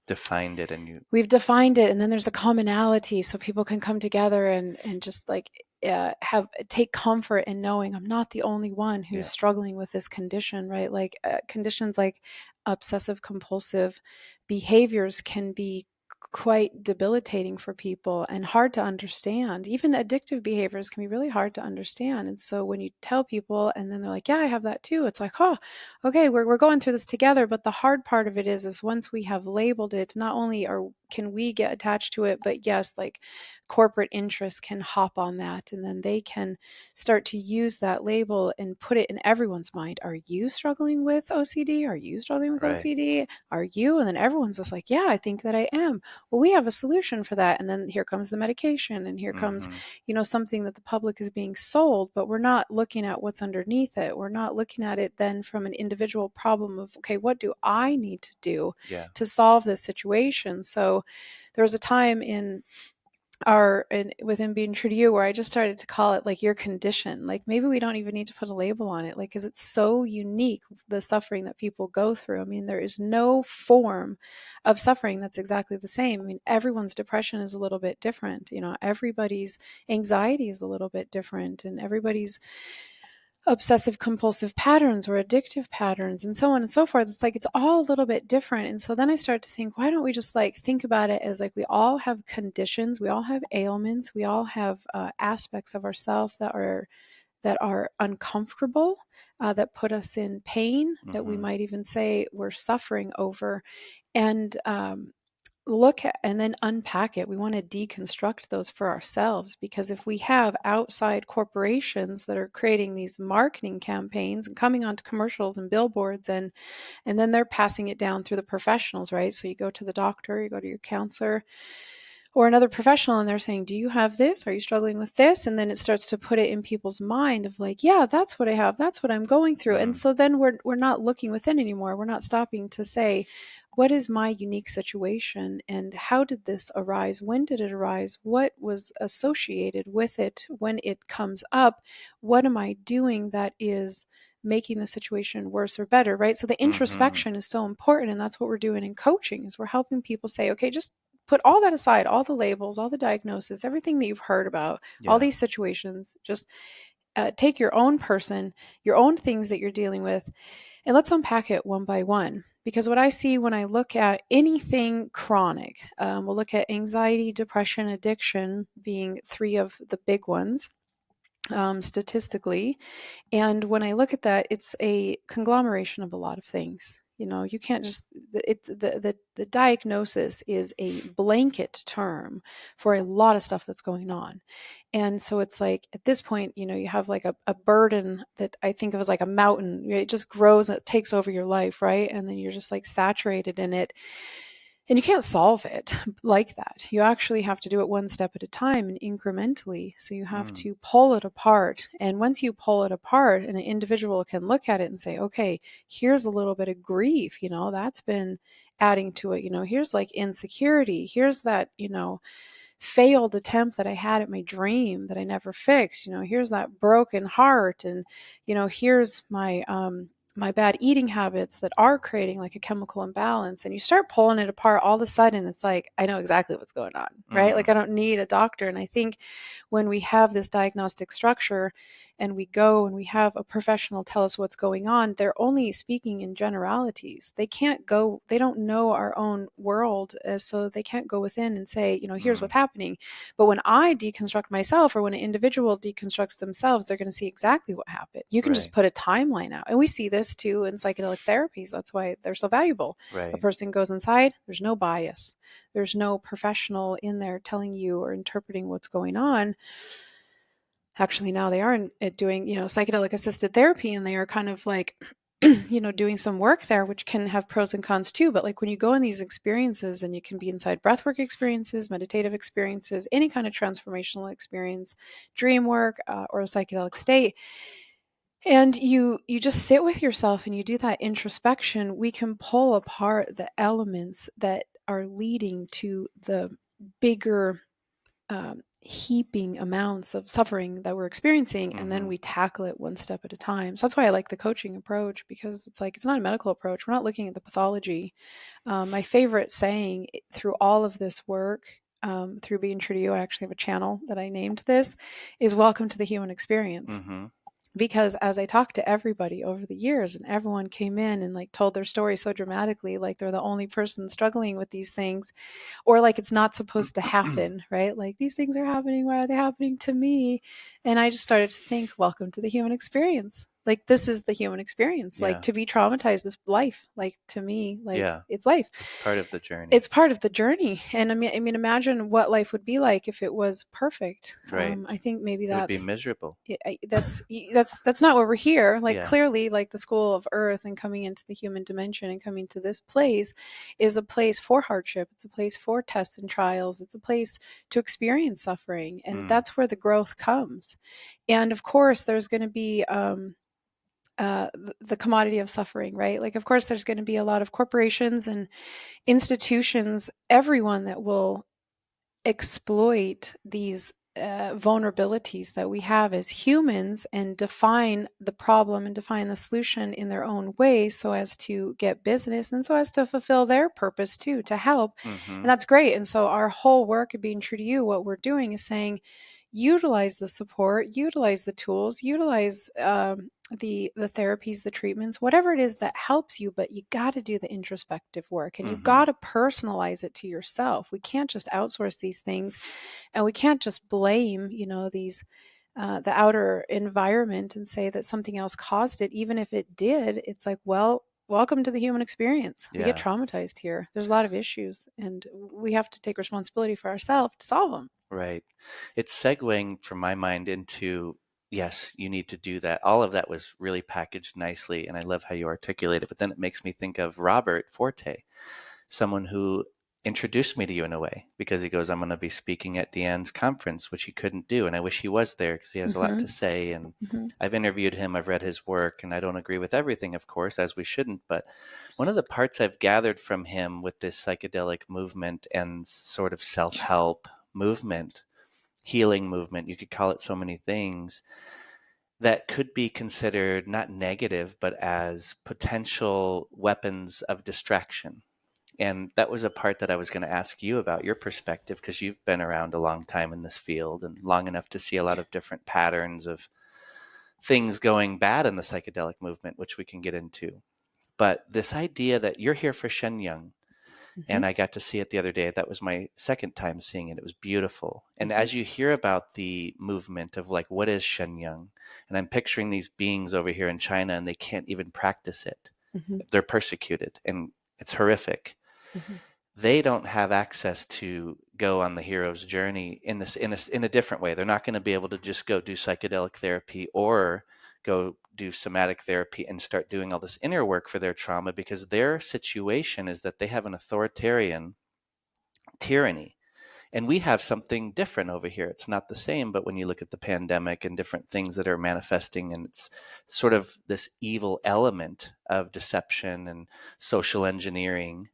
defined it, and we've defined it, and then there's a commonality, so people can come together and just like have take comfort in knowing I'm not the only one who's Yeah. struggling with this condition, right? Like conditions like obsessive compulsive behaviors can be quite debilitating for people and hard to understand. Even addictive behaviors can be really hard to understand. And so when you tell people and then they're like, yeah, I have that too, it's like, oh, okay, we're going through this together. But the hard part of it is once we have labeled it, not only can we get attached to it, but yes, like corporate interests can hop on that, and then they can start to use that label and put it in everyone's mind. Are you struggling with OCD? Are you struggling with Right. OCD? Are you? And then everyone's just like, yeah, I think that I am. Well, we have a solution for that. And then here comes the medication, and here comes, Mm-hmm. something that the public is being sold, but we're not looking at what's underneath it. We're not looking at it then from an individual problem of, okay, what do I need to do Yeah. to solve this situation? So there was a time within being true to you where I just started to call it like your condition. Like maybe we don't even need to put a label on it, like, because it's so unique, the suffering that people go through. I mean, there is no form of suffering that's exactly the same. I mean, everyone's depression is a little bit different. Everybody's anxiety is a little bit different, and everybody's obsessive compulsive patterns or addictive patterns and so on and so forth. It's like it's all a little bit different. And so then I start to think, why don't we just like think about it as like we all have conditions, we all have ailments, we all have aspects of ourselves that are uncomfortable, that put us in pain, that we Mm-hmm. might even say we're suffering over, and look at and then unpack it. We want to deconstruct those for ourselves, because if we have outside corporations that are creating these marketing campaigns and coming onto commercials and billboards, and then they're passing it down through the professionals, right? So you go to the doctor, you go to your counselor or another professional, and they're saying, do you have this? Are you struggling with this? And then it starts to put it in people's mind of like, yeah, that's what I have, that's what I'm going through. And Mm. so then we're not looking within anymore. We're not stopping to say, what is my unique situation, and how did this arise? When did it arise? What was associated with it when it comes up? What am I doing that is making the situation worse or better, right? So the Mm-hmm. introspection is so important, and that's what we're doing in coaching. Is we're helping people say, okay, just put all that aside, all the labels, all the diagnosis, everything that you've heard about, all Yeah. these situations. Just take your own person, your own things that you're dealing with, and let's unpack it one by one. Because what I see when I look at anything chronic, we'll look at anxiety, depression, addiction being three of the big ones, statistically. And when I look at that, it's a conglomeration of a lot of things. You can't just the diagnosis is a blanket term for a lot of stuff that's going on. And so it's like at this point, you have like a burden that I think of as like a mountain. It just grows, it takes over your life, right? And then you're just like saturated in it. And you can't solve it like that. You actually have to do it one step at a time and incrementally. So you have Mm. to pull it apart. And once you pull it apart, and an individual can look at it and say, okay, here's a little bit of grief, that's been adding to it. Here's like insecurity. Here's that, failed attempt that I had at my dream that I never fixed. Here's that broken heart, and here's my bad eating habits that are creating like a chemical imbalance. And you start pulling it apart, all of a sudden it's like, I know exactly what's going on, right? Like Mm. I don't need a doctor. And I think when we have this diagnostic structure and we go and we have a professional tell us what's going on, they're only speaking in generalities. They don't know our own world, so they can't go within and say, here's Mm. what's happening. But when I deconstruct myself, or when an individual deconstructs themselves, they're going to see exactly what happened. You can just Right. put a timeline out. And we see this too in psychedelic therapies. That's why they're so valuable. A Right. person goes inside, there's no bias. There's no professional in there telling you or interpreting what's going on. Actually, now they are doing, psychedelic assisted therapy, and they are kind of like, doing some work there, which can have pros and cons too. But like when you go in these experiences, and you can be inside breathwork experiences, meditative experiences, any kind of transformational experience, dream work, or a psychedelic state, and you just sit with yourself and you do that introspection, we can pull apart the elements that are leading to the bigger heaping amounts of suffering that we're experiencing, and then Mm-hmm. we tackle it one step at a time. So that's why I like the coaching approach, because it's like, it's not a medical approach. We're not looking at the pathology. My favorite saying through all of this work, through being true to you, I actually have a channel that I named this, is Welcome to the Human Experience. Mm-hmm. Because as I talked to everybody over the years, and everyone came in and like told their story so dramatically, like they're the only person struggling with these things, or like it's not supposed to happen, right? Like these things are happening. Why are they happening to me? And I just started to think, welcome to the human experience. Like this is the human experience. Like Yeah. to be traumatized is life. Like to me, like Yeah. it's life. It's part of the journey. It's part of the journey. And I mean, imagine what life would be like if it was perfect. Right. I think maybe It would be that's miserable. that's not what we're here. Like Yeah. clearly, like the school of earth and coming into the human dimension and coming to this place is a place for hardship. It's a place for tests and trials. It's a place to experience suffering, and Mm. that's where the growth comes. And of course, there's going to be the commodity of suffering, right? Like, of course, there's going to be a lot of corporations and institutions, everyone that will exploit these vulnerabilities that we have as humans and define the problem and define the solution in their own way so as to get business and so as to fulfill their purpose too, to help. Mm-hmm. And that's great. And so our whole work of being true to you, what we're doing is saying, utilize the support, utilize the tools, utilize the therapies, the treatments, whatever it is that helps you, but you got to do the introspective work and you Mm-hmm. got to personalize it to yourself. We can't just outsource these things, and we can't just blame, these the outer environment and say that something else caused it, even if it did. It's like, well, welcome to the human experience. We get Yeah. traumatized here. There's a lot of issues, and we have to take responsibility for ourselves to solve them. Right. It's segueing from my mind into, yes, you need to do that. All of that was really packaged nicely, and I love how you articulate it. But then it makes me think of Robert Forte, someone who introduced me to you in a way, because he goes, I'm going to be speaking at Deanne's conference, which he couldn't do. And I wish he was there because he has a lot Mm-hmm. to say. And Mm-hmm. I've interviewed him, I've read his work, and I don't agree with everything, of course, as we shouldn't. But one of the parts I've gathered from him with this psychedelic movement and sort of self help movement, healing movement, you could call it so many things, that could be considered not negative, but as potential weapons of distraction. And that was a part that I was going to ask you about your perspective, because you've been around a long time in this field and long enough to see a lot of different patterns of things going bad in the psychedelic movement, which we can get into. But this idea that you're here for Shenyang, Mm-hmm. and I got to see it the other day. That was my second time seeing it. It was beautiful. And Mm-hmm. as you hear about the movement of like, what is Shenyang? And I'm picturing these beings over here in China and they can't even practice it. Mm-hmm. They're persecuted and it's horrific. Mm-hmm. They don't have access to go on the hero's journey in a different way. They're not going to be able to just go do psychedelic therapy or go do somatic therapy and start doing all this inner work for their trauma, because their situation is that they have an authoritarian tyranny. And we have something different over here. It's not the same, but when you look at the pandemic and different things that are manifesting, and it's sort of this evil element of deception and social engineering,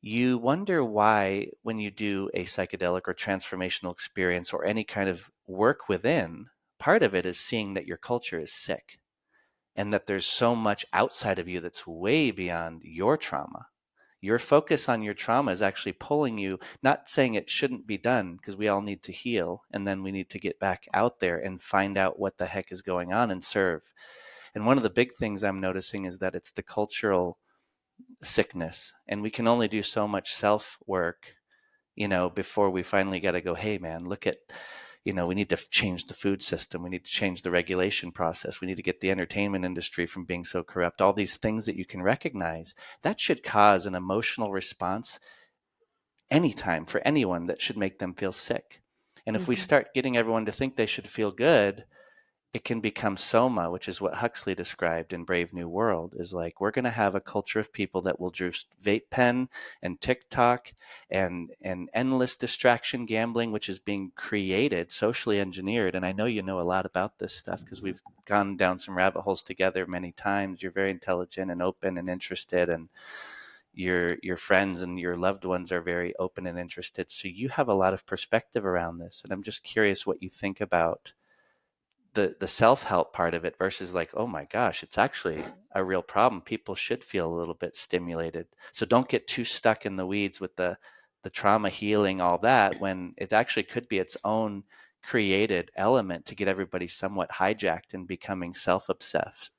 you wonder why, when you do a psychedelic or transformational experience or any kind of work within, part of it is seeing that your culture is sick and that there's so much outside of you that's way beyond your trauma. Your focus on your trauma is actually pulling you, not saying it shouldn't be done, because we all need to heal and then we need to get back out there and find out what the heck is going on and serve. And one of the big things I'm noticing is that it's the cultural sickness, and we can only do so much self work, before we finally got to go, hey man, look at, we need to change the food system, we need to change the regulation process, we need to get the entertainment industry from being so corrupt. All these things that you can recognize, that should cause an emotional response anytime for anyone, that should make them feel sick. And if we Mm-hmm. start getting everyone to think they should feel good, it can become soma, which is what Huxley described in Brave New World, is like, we're going to have a culture of people that will just vape pen and TikTok and endless distraction gambling, which is being created, socially engineered. And I know you know a lot about this stuff because we've gone down some rabbit holes together many times. You're very intelligent and open and interested, and your friends and your loved ones are very open and interested. So you have a lot of perspective around this. And I'm just curious what you think about the self-help part of it versus like, oh my gosh, it's actually a real problem. People should feel a little bit stimulated. So don't get too stuck in the weeds with the the trauma healing, all that, when it actually could be its own created element to get everybody somewhat hijacked and becoming self-obsessed,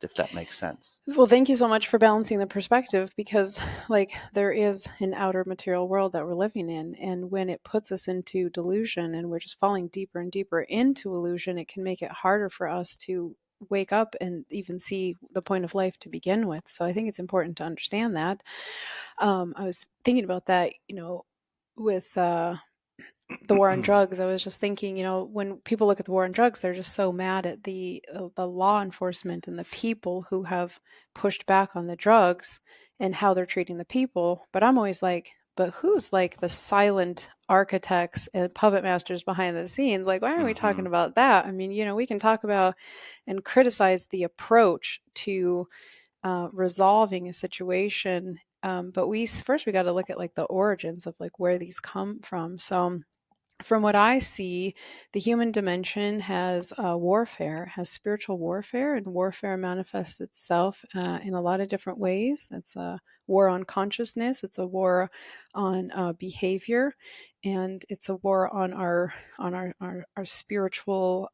if that makes sense. Well, thank you so much for balancing the perspective, because like there is an outer material world that we're living in, and when it puts us into delusion and we're just falling deeper and deeper into illusion, it can make it harder for us to wake up and even see the point of life to begin with. So I think it's important to understand that. I was thinking about that, with the war on drugs. I was just thinking, when people look at the war on drugs, they're just so mad at the law enforcement and the people who have pushed back on the drugs and how they're treating the people. But I'm always like, but who's like the silent architects and puppet masters behind the scenes? Like, why aren't we talking about that? I mean, we can talk about and criticize the approach to resolving a situation, but we got to look at like the origins of like where these come from. So from what I see, the human dimension has has spiritual warfare, and warfare manifests itself in a lot of different ways. It's a war on consciousness, it's a war on behavior, and it's a war on our spiritual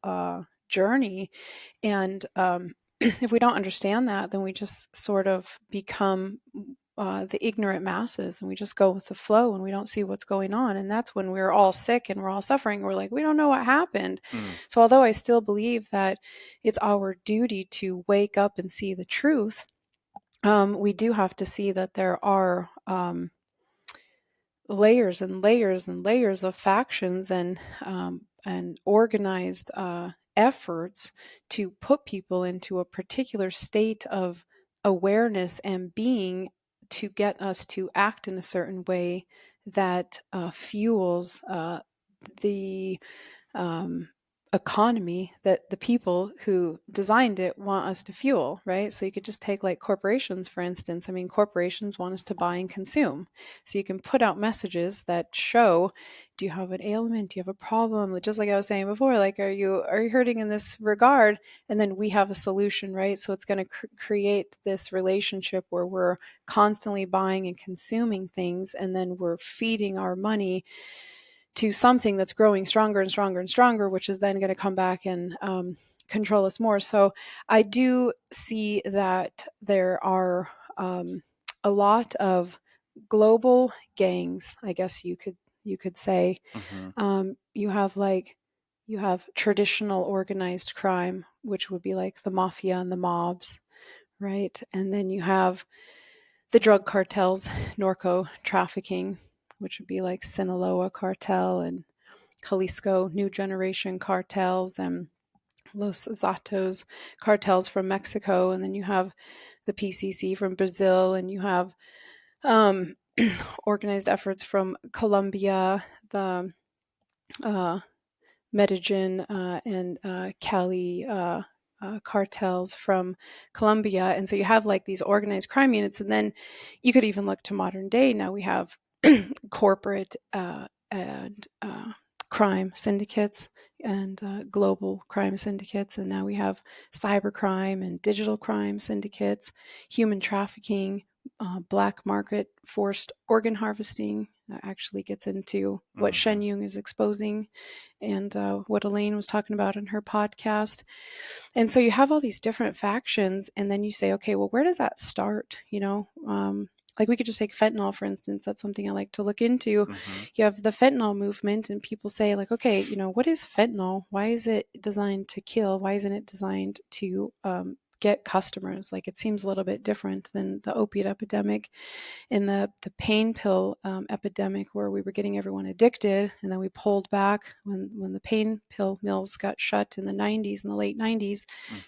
journey. And if we don't understand that, then we just sort of become the ignorant masses, and we just go with the flow and we don't see what's going on. And that's when we're all sick and we're all suffering. We're like, we don't know what happened. So although I still believe that it's our duty to wake up and see the truth, we do have to see that there are layers and layers and layers of factions and organized efforts to put people into a particular state of awareness and being, to get us to act in a certain way that fuels the economy that the people who designed it want us to fuel, right? So you could just take like corporations, for instance. I mean, corporations want us to buy and consume. So you can put out messages that show, do you have an ailment? Do you have a problem? Just like I was saying before, like, are you hurting in this regard? And then we have a solution, right? So it's going to create this relationship where we're constantly buying and consuming things, and then we're feeding our money to something that's growing stronger and stronger and stronger, which is then going to come back and control us more. So I do see that there are a lot of global gangs, I guess you could say. You have traditional organized crime, which would be like the mafia and the mobs, right? And then you have the drug cartels, narco trafficking, which would be like Sinaloa cartel and Jalisco New Generation cartels and Los Zatos cartels from Mexico. And then you have the PCC from Brazil, and you have organized efforts from Colombia, the Medellin and Cali cartels from Colombia. And so you have like these organized crime units. And then you could even look to modern day. Now we have corporate and crime syndicates and global crime syndicates. And now we have cybercrime and digital crime syndicates, human trafficking, black market, forced organ harvesting. Actually gets into what Shen Yung is exposing and what Elaine was talking about in her podcast. And so you have all these different factions, and then you say, okay, well, where does that start? Like we could just take fentanyl, for instance. That's something I like to look into. You have the fentanyl movement, and people say like, okay, what is fentanyl? Why is it designed to kill? Why isn't it designed to get customers? Like, it seems a little bit different than the opiate epidemic and the pain pill epidemic, where we were getting everyone addicted, and then we pulled back when the pain pill mills got shut in the 90s, in the late 90s,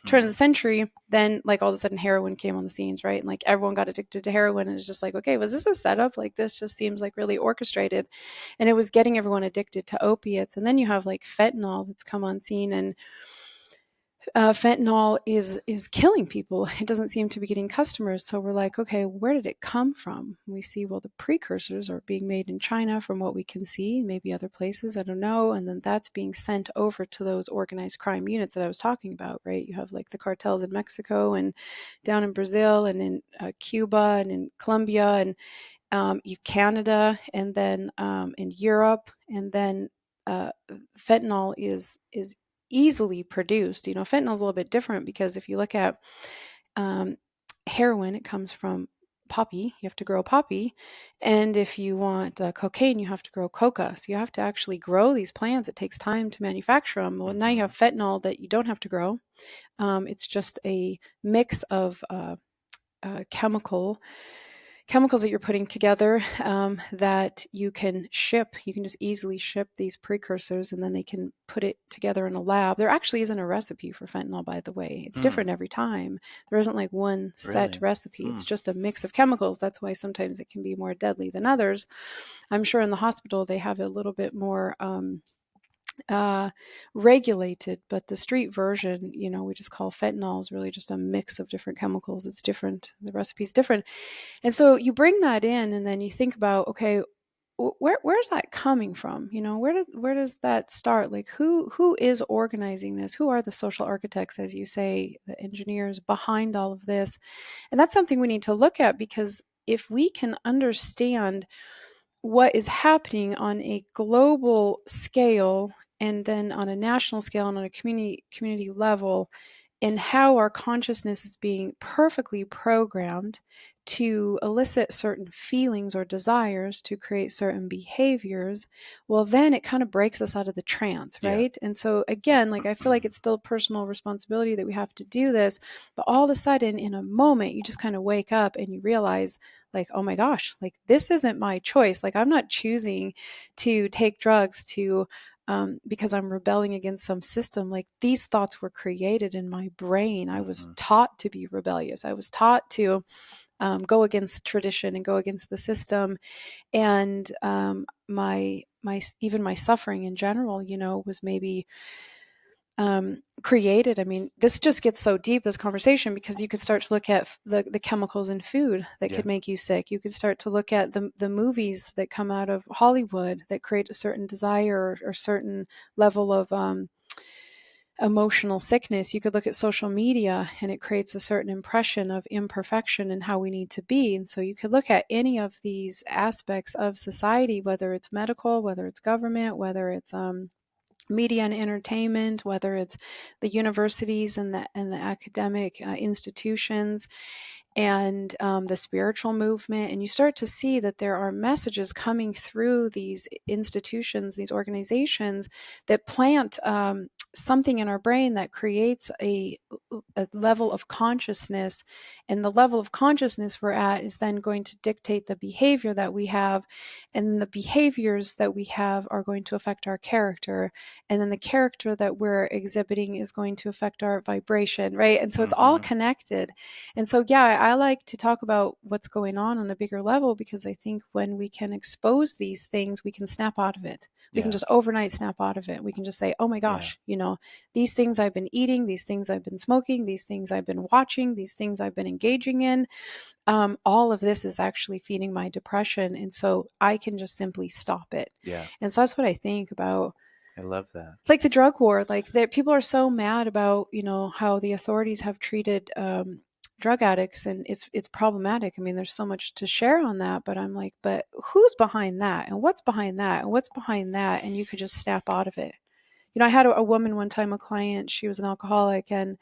turn of the century. Then like all of a sudden heroin came on the scenes, right? And like everyone got addicted to heroin, and it's just like, okay, was this a setup? Like, this just seems like really orchestrated, and it was getting everyone addicted to opiates. And then you have like fentanyl that's come on scene, and fentanyl is killing people. It doesn't seem to be getting customers. So we're like, okay, where did it come from? We see, well, the precursors are being made in China from what we can see, maybe other places, I don't know. And then that's being sent over to those organized crime units that I was talking about, right? You have like the cartels in Mexico and down in Brazil and in Cuba and in Colombia. you Canada, and then in Europe, and then fentanyl is easily produced. Fentanyl is a little bit different because if you look at um, heroin, it comes from poppy. You have to grow poppy, and if you want cocaine, you have to grow coca. So you have to actually grow these plants. It takes time to manufacture them. Well, now you have fentanyl that you don't have to grow. It's just a mix of chemicals that you're putting together that you can ship. You can just easily ship these precursors, and then they can put it together in a lab. There actually isn't a recipe for fentanyl, by the way. It's different every time. There isn't like one set recipe. It's just a mix of chemicals. That's why sometimes it can be more deadly than others. I'm sure in the hospital they have it a little bit more regulated, but the street version, we just call fentanyl, is really just a mix of different chemicals. It's different. The recipe's different. And so you bring that in, and then you think about, okay, where's that coming from? Where does that start? Like who is organizing this? Who are the social architects, as you say, the engineers behind all of this? And that's something we need to look at, because if we can understand what is happening on a global scale, and then on a national scale and on a community level, and how our consciousness is being perfectly programmed to elicit certain feelings or desires to create certain behaviors, well, then it kind of breaks us out of the trance, right? And so again, like, I feel like it's still personal responsibility that we have to do this, but all of a sudden in a moment, you just kind of wake up and you realize, like, oh my gosh, like, this isn't my choice. Like, I'm not choosing to take drugs because I'm rebelling against some system. Like, these thoughts were created in my brain. I was taught to be rebellious. I was taught to go against tradition and go against the system. And my even my suffering in general, was maybe created. I mean, this just gets so deep, this conversation, because you could start to look at the chemicals in food that could make you sick. You could start to look at the movies that come out of Hollywood that create a certain desire or certain level of emotional sickness. You could look at social media, and it creates a certain impression of imperfection and how we need to be. And so you could look at any of these aspects of society, whether it's medical, whether it's government, whether it's media and entertainment, whether it's the universities and the academic institutions, and the spiritual movement. And you start to see that there are messages coming through these institutions, these organizations, that plant something in our brain that creates a level of consciousness. And the level of consciousness we're at is then going to dictate the behavior that we have. And the behaviors that we have are going to affect our character. And then the character that we're exhibiting is going to affect our vibration, right? And so it's all connected. And so, yeah, I like to talk about what's going on a bigger level, because I think when we can expose these things, we can snap out of it. We can just overnight snap out of it. We can just say, oh my gosh, these things I've been eating, these things I've been smoking, these things I've been watching, these things I've been engaging in, all of this is actually feeding my depression. And so I can just simply stop it. And so that's what I think about. I love that. Like the drug war, like people are so mad about, how the authorities have treated drug addicts, and it's problematic. I mean, there's so much to share on that, but I'm like, but who's behind that, and what's behind that, and what's behind that? And you could just snap out of it. I had a woman one time, a client, she was an alcoholic, and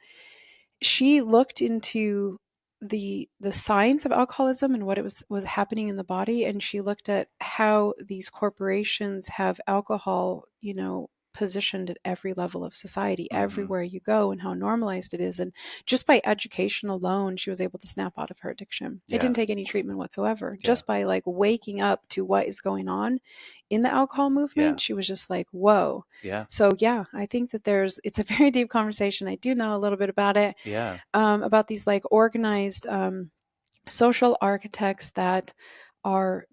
she looked into the science of alcoholism and what it was happening in the body, and she looked at how these corporations have alcohol, positioned at every level of society, everywhere you go, and how normalized it is. And just by education alone, she was able to snap out of her addiction. It didn't take any treatment whatsoever. Just by like waking up to what is going on in the alcohol movement, she was just like, whoa. So yeah, I think that it's a very deep conversation. I do know a little bit about it, about these like organized social architects that are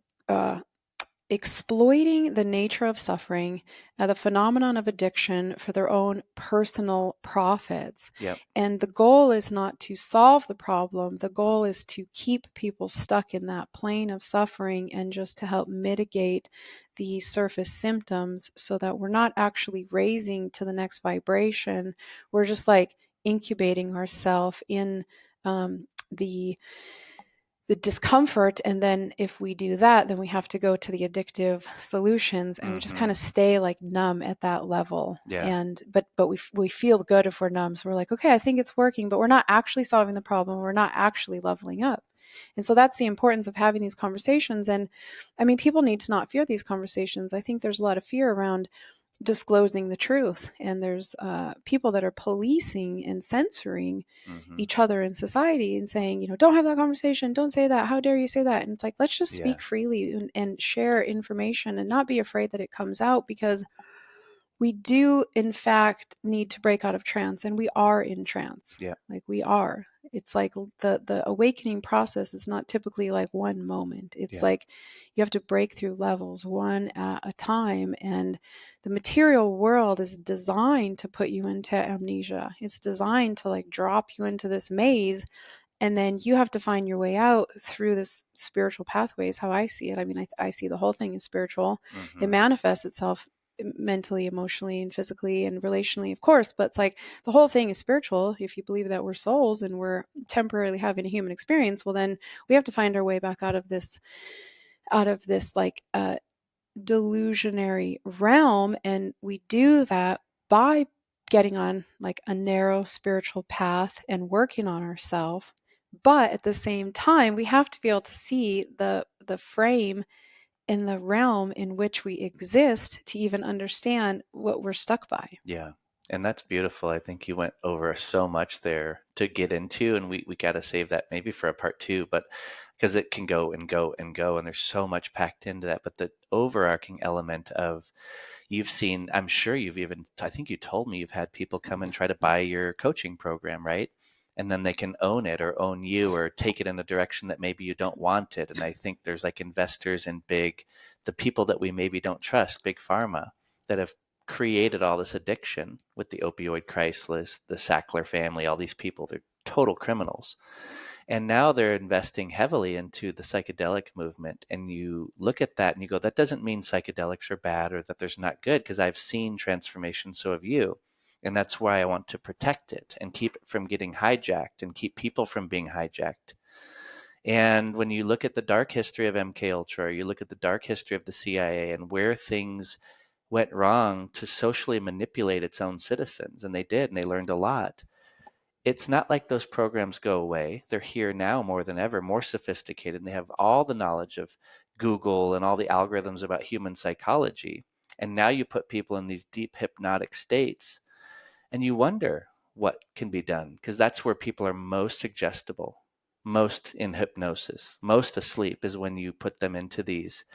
exploiting the nature of suffering, the phenomenon of addiction, for their own personal profits. And the goal is not to solve the problem. The goal is to keep people stuck in that plane of suffering, and just to help mitigate the surface symptoms, so that we're not actually raising to the next vibration. We're just like incubating ourselves in the the discomfort, and then if we do that, then we have to go to the addictive solutions, and we just kind of stay like numb at that level. Yeah. And but we feel good if we're numb, so we're like, okay, I think it's working, but we're not actually solving the problem, we're not actually leveling up. And so that's the importance of having these conversations. And I mean, people need to not fear these conversations. I think there's a lot of fear around disclosing the truth, and there's people that are policing and censoring each other in society and saying, don't have that conversation, don't say that, how dare you say that. And it's like, let's just speak freely and share information and not be afraid that it comes out, because we do in fact need to break out of trance, and we are in trance. Yeah. Like we are. It's like the awakening process is not typically like one moment. It's like you have to break through levels one at a time. And the material world is designed to put you into amnesia. It's designed to like drop you into this maze, and then you have to find your way out through this spiritual pathway is how I see it. I mean, I see the whole thing as spiritual. It manifests itself mentally, emotionally, and physically and relationally, of course, but it's like the whole thing is spiritual. If you believe that we're souls and we're temporarily having a human experience, well, then we have to find our way back out of this like delusionary realm. And we do that by getting on like a narrow spiritual path and working on ourselves. But at the same time, we have to be able to see the frame in the realm in which we exist to even understand what we're stuck by. Yeah. And that's beautiful. I think you went over so much there to get into, and we got to save that maybe for a part two, but because it can go and go and go, and there's so much packed into that. But the overarching element of you've seen, I'm sure you've even, I think you told me you've had people come and try to buy your coaching program, right? And then they can own it or own you or take it in a direction that maybe you don't want it. And I think there's like investors in the people that we maybe don't trust, big pharma, that have created all this addiction with the opioid crisis, the Sackler family, all these people, they're total criminals. And now they're investing heavily into the psychedelic movement. And you look at that and you go, that doesn't mean psychedelics are bad or that there's not good, because I've seen transformation, so have you. And that's why I want to protect it and keep it from getting hijacked and keep people from being hijacked. And when you look at the dark history of MK Ultra, or you look at the dark history of the CIA and where things went wrong to socially manipulate its own citizens, and they did, and they learned a lot. It's not like those programs go away. They're here now more than ever, more sophisticated, and they have all the knowledge of Google and all the algorithms about human psychology. And now you put people in these deep hypnotic states, and you wonder what can be done, because that's where people are most suggestible, most in hypnosis, most asleep is when you put them into these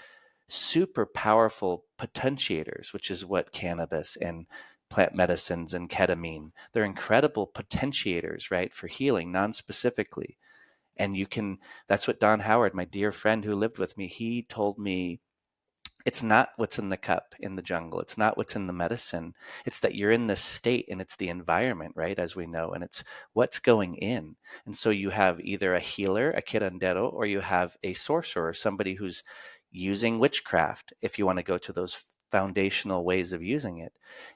super powerful potentiators, which is what cannabis and plant medicines and ketamine, they're incredible potentiators, right, for healing non-specifically. And that's what Don Howard, my dear friend who lived with me, he told me, it's not what's in the cup in the jungle. It's not what's in the medicine. It's that you're in this state, and it's the environment, right, as we know, and it's what's going in. And so you have either a healer, a curandero, or you have a sorcerer, somebody who's using witchcraft, if you want to go to those foundational ways of using it.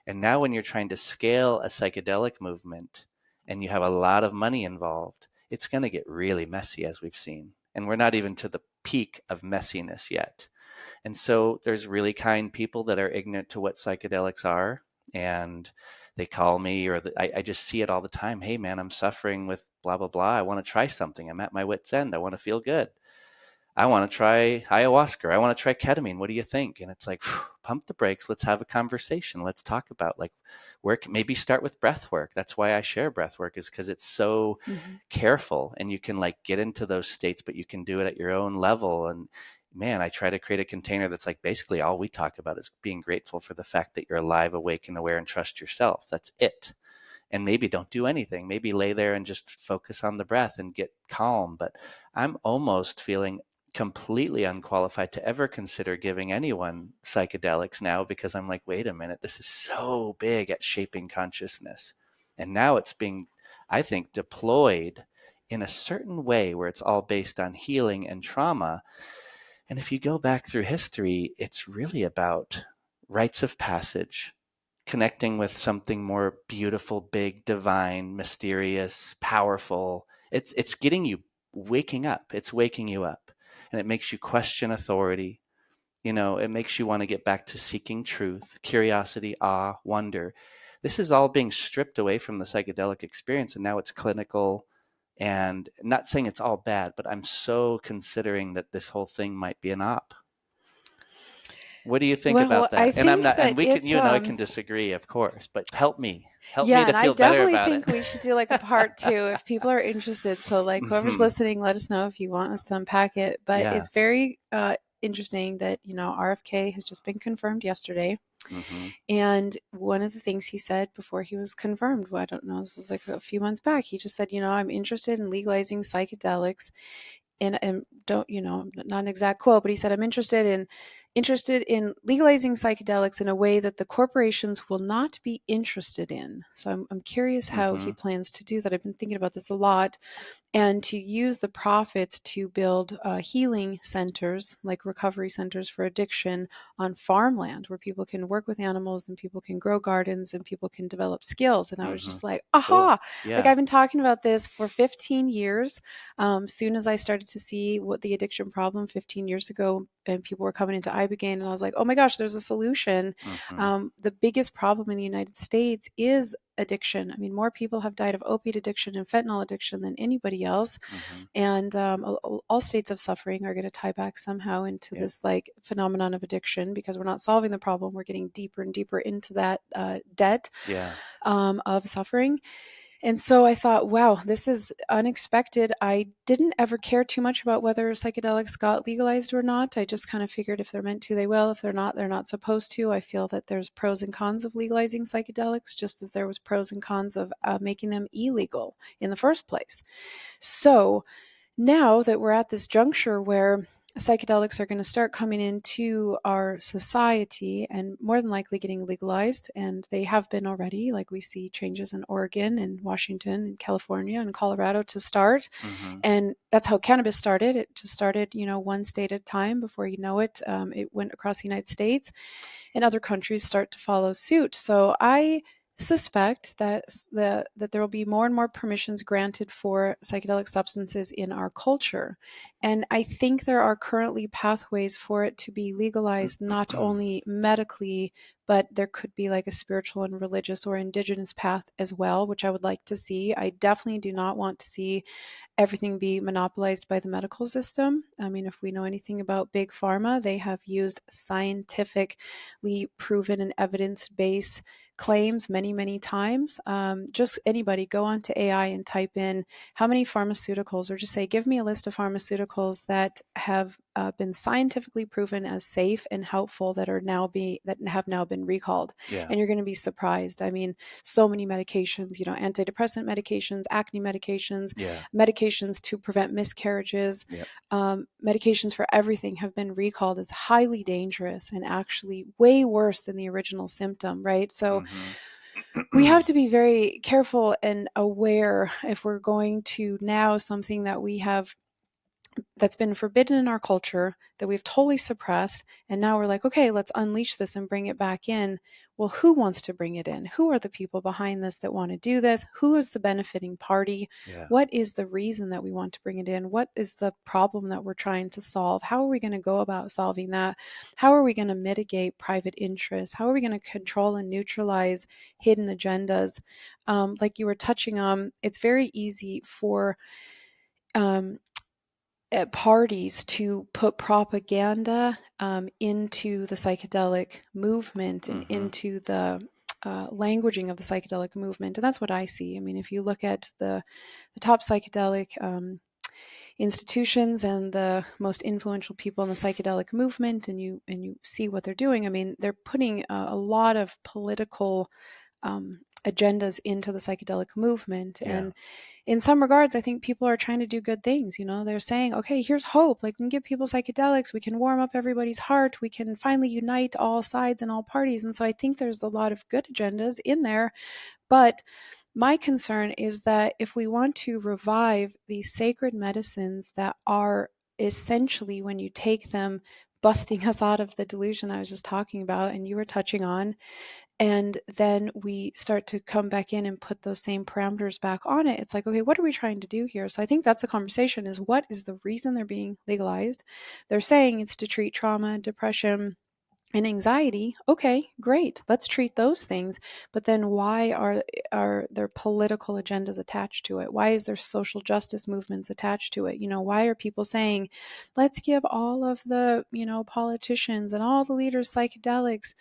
And now when you're trying to scale a psychedelic movement and you have a lot of money involved, it's going to get really messy, as we've seen. And we're not even to the peak of messiness yet. And so there's really kind people that are ignorant to what psychedelics are, and they call me, or I just see it all the time. Hey, man, I'm suffering with blah, blah, blah. I want to try something. I'm at my wit's end. I want to feel good. I want to try ayahuasca. I want to try ketamine. What do you think? And it's like, pump the brakes. Let's have a conversation. Let's talk about like maybe start with breath work. That's why I share breath work, is because it's so careful, and you can like get into those states, but you can do it at your own level. And man, I try to create a container that's like basically all we talk about is being grateful for the fact that you're alive, awake, and aware, and trust yourself. That's it. And maybe don't do anything. Maybe lay there and just focus on the breath and get calm. But I'm almost feeling completely unqualified to ever consider giving anyone psychedelics now, because I'm like, wait a minute, this is so big at shaping consciousness. And now it's being, I think, deployed in a certain way where it's all based on healing and trauma. And if you go back through history, it's really about rites of passage, connecting with something more beautiful, big, divine, mysterious, powerful. It's getting you waking up. It's waking you up. And it makes you question authority. It makes you want to get back to seeking truth, curiosity, awe, wonder. This is all being stripped away from the psychedelic experience, and now it's clinical. And not saying it's all bad, but I'm so considering that this whole thing might be an op. What do you think Well, about I that? And I'm think not, and that we can, it's you and I can disagree, of course, but help me yeah, to and I feel better definitely about it. think we should do like a part two if people are interested. So like whoever's Mhm. listening, let us know if you want us to unpack it. But Yeah. it's very interesting that, RFK has just been confirmed yesterday. Hmm. And one of the things he said before he was confirmed, well, I don't know, this was like a few months back, he just said, I'm interested in legalizing psychedelics. And don't, not an exact quote, but he said, I'm interested in legalizing psychedelics in a way that the corporations will not be interested in. So I'm curious how he Hmm. plans to do that. I've been thinking about this a lot, and to use the profits to build healing centers, like recovery centers for addiction on farmland, where people can work with animals and people can grow gardens and people can develop skills. And I was Hmm. just like, Cool. aha, like Yeah. I've been talking about this for 15 years. Soon as I started to see what the addiction problem 15 years ago, and people were coming into Ibogaine, and I was like, oh my gosh, there's a solution. Hmm. The biggest problem in the United States is addiction. I mean, more people have died of opiate addiction and fentanyl addiction than anybody else. Hmm. And all states of suffering are going to tie back somehow into Yep. this like phenomenon of addiction, because we're not solving the problem. We're getting deeper and deeper into that debt Yeah. of suffering. And so I thought, wow, this is unexpected. I didn't ever care too much about whether psychedelics got legalized or not. I just kind of figured if they're meant to, they will. If they're not, they're not supposed to. I feel that there's pros and cons of legalizing psychedelics, just as there was pros and cons of making them illegal in the first place. So now that we're at this juncture where psychedelics are going to start coming into our society and more than likely getting legalized, and they have been already, like we see changes in Oregon and Washington and California and Colorado to start. Hmm. And that's how cannabis started. It just started, one state at a time. Before you know it, it went across the United States, and other countries start to follow suit. So I suspect that there will be more and more permissions granted for psychedelic substances in our culture. And I think there are currently pathways for it to be legalized, not only medically, but there could be like a spiritual and religious or indigenous path as well, which I would like to see. I definitely do not want to see everything be monopolized by the medical system. I mean, if we know anything about big pharma, they have used scientifically proven and evidence-based claims many, many times. Just anybody go onto AI and type in how many pharmaceuticals, or just say, give me a list of pharmaceuticals that have been scientifically proven as safe and helpful that have now been recalled. Yeah. And you're going to be surprised. I mean, so many medications, antidepressant medications, acne medications, Yeah. medications to prevent miscarriages, Yep. medications for everything have been recalled as highly dangerous and actually way worse than the original symptom, right? So we have to be very careful and aware if we're going to now something that we have that's been forbidden in our culture, that we've totally suppressed, and now we're like, okay, let's unleash this and bring it back in. Well, who wants to bring it in? Who are the people behind this that want to do this? Who is the benefiting party? Yeah. What is the reason that we want to bring it in? What is the problem that we're trying to solve? How are we going to go about solving that? How are we going to mitigate private interests? How are we going to control and neutralize hidden agendas? Like you were touching on, it's very easy for parties to put propaganda into the psychedelic movement and Hmm. into the languaging of the psychedelic movement. And that's what I see. I mean, if you look at the top psychedelic institutions and the most influential people in the psychedelic movement, and you see what they're doing, I mean, they're putting a lot of political agendas into the psychedelic movement. Yeah. And in some regards, I think people are trying to do good things. They're saying, okay, here's hope. Like, we can give people psychedelics. We can warm up everybody's heart. We can finally unite all sides and all parties. And so I think there's a lot of good agendas in there. But my concern is that if we want to revive these sacred medicines that are essentially, when you take them, busting us out of the delusion I was just talking about and you were touching on. And then we start to come back in and put those same parameters back on it. It's like, okay, what are we trying to do here? So I think that's a conversation, is what is the reason they're being legalized? They're saying it's to treat trauma, depression, and anxiety. Okay, great, let's treat those things. But then why are there political agendas attached to it? Why is there social justice movements attached to it? Why are people saying, let's give all of the politicians and all the leaders psychedelics?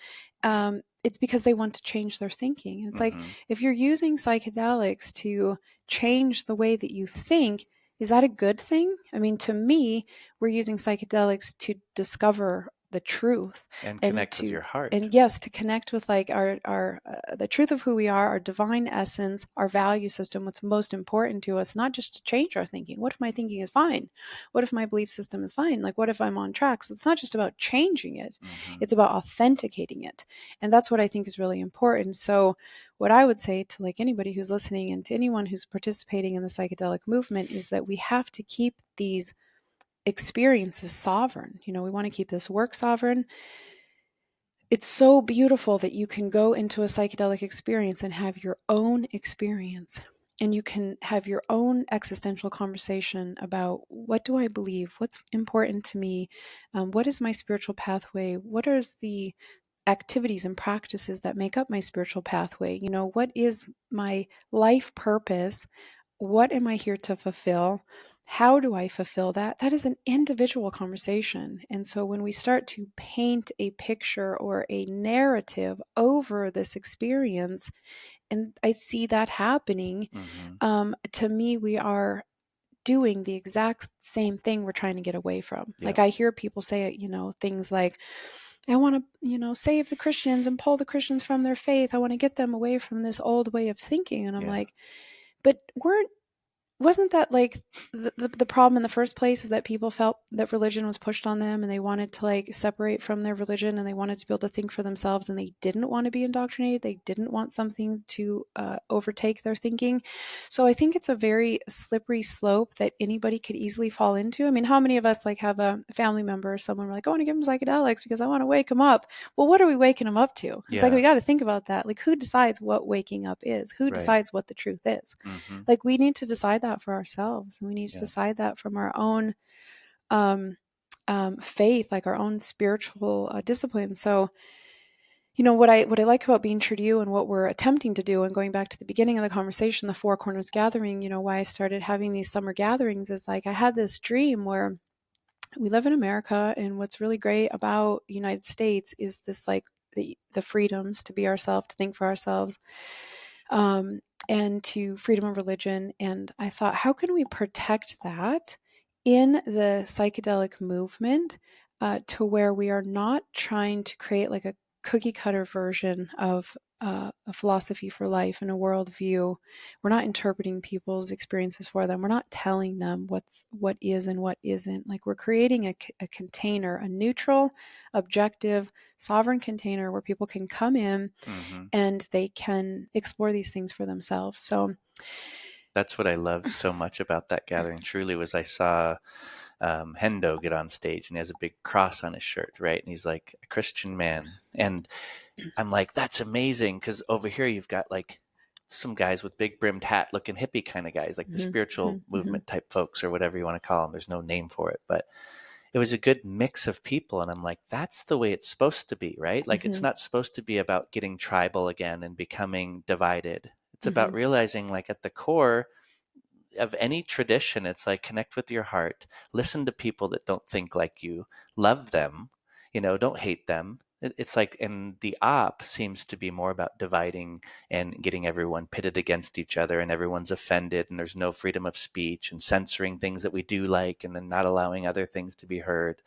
It's because they want to change their thinking. And it's like, Mm-hmm. if you're using psychedelics to change the way that you think, is that a good thing? I mean, to me, we're using psychedelics to discover the truth, And and connect with your heart. yes, to connect with like our the truth of who we are, our divine essence, our value system, what's most important to us, not just to change our thinking. What if my thinking is fine? What if my belief system is fine? Like, what if I'm on track? So it's not just about changing it, Mm-hmm. it's about authenticating it. And that's what I think is really important. So what I would say to like anybody who's listening and to anyone who's participating in the psychedelic movement is that we have to keep these experiences sovereign. We want to keep this work sovereign. It's so beautiful that you can go into a psychedelic experience and have your own experience. And you can have your own existential conversation about, what do I believe? What's important to me? What is my spiritual pathway? What are the activities and practices that make up my spiritual pathway? What is my life purpose? What am I here to fulfill? How do I fulfill that? That is an individual conversation. And so when we start to paint a picture or a narrative over this experience, and I see that happening, Mm-hmm. to me, we are doing the exact same thing we're trying to get away from. Like, Yep. I hear people say, things like, I want to, save the Christians and pull the Christians from their faith. I want to get them away from this old way of thinking. And I'm Yeah. like, but wasn't that like the problem in the first place, is that people felt that religion was pushed on them and they wanted to like separate from their religion and they wanted to be able to think for themselves and they didn't want to be indoctrinated. They didn't want something to overtake their thinking. So I think it's a very slippery slope that anybody could easily fall into. I mean, how many of us like have a family member or someone, we're like, I want to give them psychedelics because I want to wake them up. Well, what are we waking them up to? It's like, Yeah. we got to think about that. Like, who decides what waking up is? Who Right. decides what the truth is? Mm-hmm. Like, we need to decide that for ourselves. We need to Yeah. decide that from our own faith, like our own spiritual discipline. So, what I like about being true to you and what we're attempting to do, and going back to the beginning of the conversation, the Four Corners Gathering, why I started having these summer gatherings is like, I had this dream where we live in America, and what's really great about the United States is this, like, the freedoms to be ourselves, to think for ourselves, and to freedom of religion. And I thought, how can we protect that in the psychedelic movement, to where we are not trying to create like a cookie cutter version of a philosophy for life and a worldview. We're not interpreting people's experiences for them. We're not telling them what is and what isn't. Like, we're creating a container, a neutral, objective, sovereign container where people can come in Mm-hmm. and they can explore these things for themselves. So, That's what I loved so much about that gathering. Truly, was I saw Hendo get on stage, and he has a big cross on his shirt, right? And he's like a Christian man, and I'm like, that's amazing, because over here you've got like some guys with big brimmed hat looking hippie kind of guys, like the mm-hmm, spiritual mm-hmm, movement type folks, or whatever you want to call them. There's no name for it, but it was a good mix of people. And I'm like, that's the way it's supposed to be, right? Like, it's mm-hmm, not supposed to be about getting tribal again and becoming divided. It's mm-hmm, about realizing, like, at the core of any tradition, it's like, connect with your heart, listen to people that don't think like you, love them, don't hate them. It's like, and the op seems to be more about dividing and getting everyone pitted against each other, and everyone's offended, and there's no freedom of speech, and censoring things that we do like, and then not allowing other things to be heard.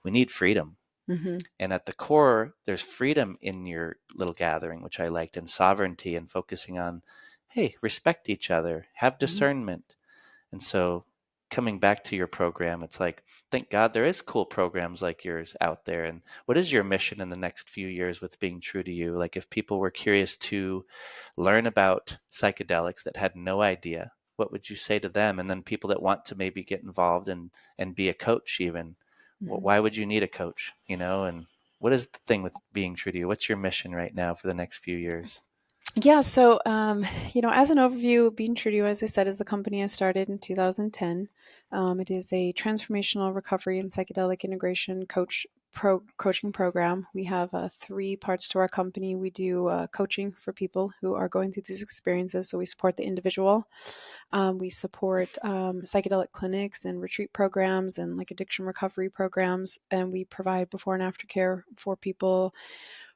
We need freedom. mm-hmm, And at the core, there's freedom in your little gathering, which I liked, and sovereignty, and focusing on, hey, respect each other, have mm-hmm. discernment. And so, coming back to your program, it's like, thank God there is cool programs like yours out there. And what is your mission in the next few years with being true to you? Like, if people were curious to learn about psychedelics that had no idea, what would you say to them? And then people that want to maybe get involved and be a coach even, Mm-hmm. why would you need a coach, and what is the thing with being true to you? What's your mission right now for the next few years? Yeah, so as an overview, Being True to You, as I said, is the company I started in 2010. It is a transformational recovery and psychedelic integration coaching program. We have three parts to our company. We do coaching for people who are going through these experiences. So we support the individual. We support psychedelic clinics and retreat programs and like addiction recovery programs, and we provide before and after care for people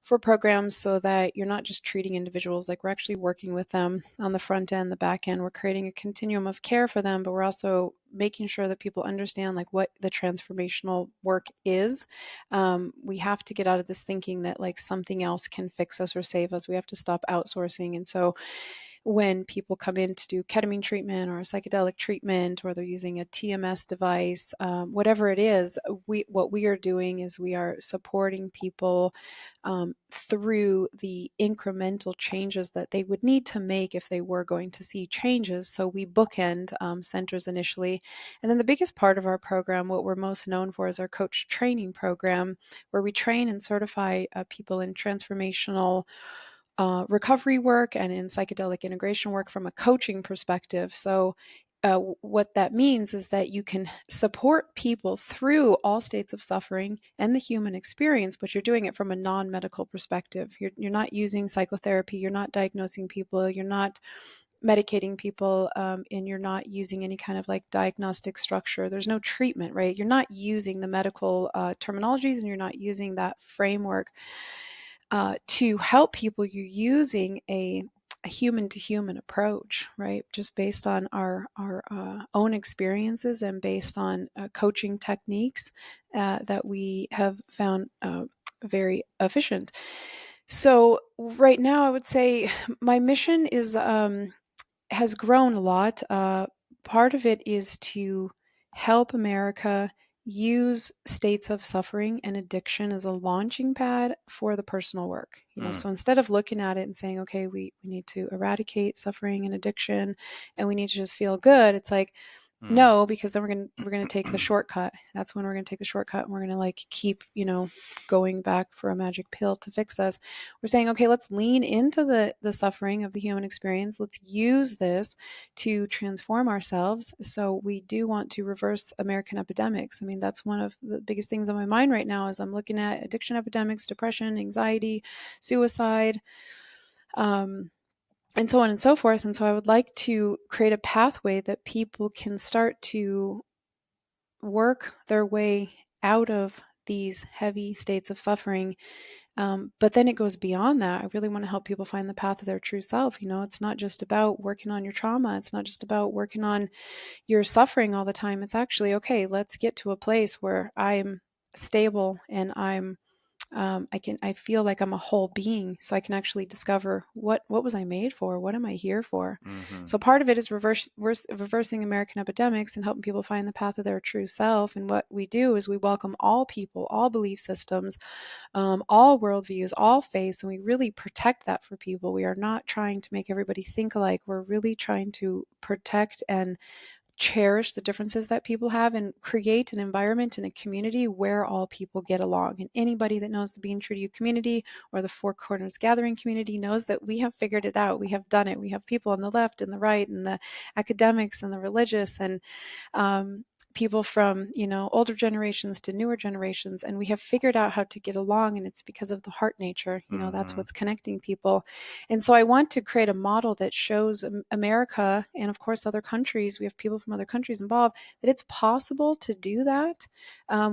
for programs so that you're not just treating individuals, like we're actually working with them on the front end, the back end. We're creating a continuum of care for them, but we're also making sure that people understand like what the transformational work is. We have to get out of this thinking that like something else can fix us or save us. We have to stop outsourcing. And so when people come in to do ketamine treatment or a psychedelic treatment, or they're using a TMS device, whatever it is, what we are doing is we are supporting people through the incremental changes that they would need to make if they were going to see changes. So we bookend centers initially. And then the biggest part of our program, what we're most known for, is our coach training program, where we train and certify people in transformational recovery work and in psychedelic integration work from a coaching perspective. So what that means is that you can support people through all states of suffering and the human experience, but you're doing it from a non-medical perspective. You're not using psychotherapy, you're not diagnosing people, you're not medicating people, and you're not using any kind of like diagnostic structure. There's no treatment, right? You're not using the medical terminologies, and you're not using that framework to help people. You're using a human to human approach, right? Just based on our own experiences and based on coaching techniques that we have found very efficient. So right now, I would say my mission is has grown a lot. Part of it is to help America use states of suffering and addiction as a launching pad for the personal work. So instead of looking at it and saying, okay, we need to eradicate suffering and addiction and we need to just feel good, it's like, no, because then we're gonna take the shortcut. That's when we're gonna take the shortcut, and we're gonna like keep going back for a magic pill to fix us. We're saying, okay, let's lean into the suffering of the human experience. Let's use this to transform ourselves. So we do want to reverse American epidemics. I mean, that's one of the biggest things on my mind right now. As I'm looking at addiction epidemics, depression, anxiety, suicide. And so on and so forth. And so I would like to create a pathway that people can start to work their way out of these heavy states of suffering. But then it goes beyond that. I really want to help people find the path of their true self. It's not just about working on your trauma. It's not just about working on your suffering all the time. It's actually, okay, let's get to a place where I'm stable and I feel like I'm a whole being, so I can actually discover what was I made for? What am I here for? Mm-hmm. So part of it is reversing American epidemics and helping people find the path of their true self. And what we do is we welcome all people, all belief systems, all worldviews, all faiths, and we really protect that for people. We are not trying to make everybody think alike. We're really trying to protect and cherish the differences that people have and create an environment and a community where all people get along. And anybody that knows the Being True to You community or the Four Corners Gathering community knows that we have figured it out. We have done it. We have people on the left and the right and the academics and the religious and people from older generations to newer generations, and we have figured out how to get along, and it's because of the heart nature. That's what's connecting people. And so I want to create a model that shows America, and of course other countries, we have people from other countries involved, that it's possible to do that.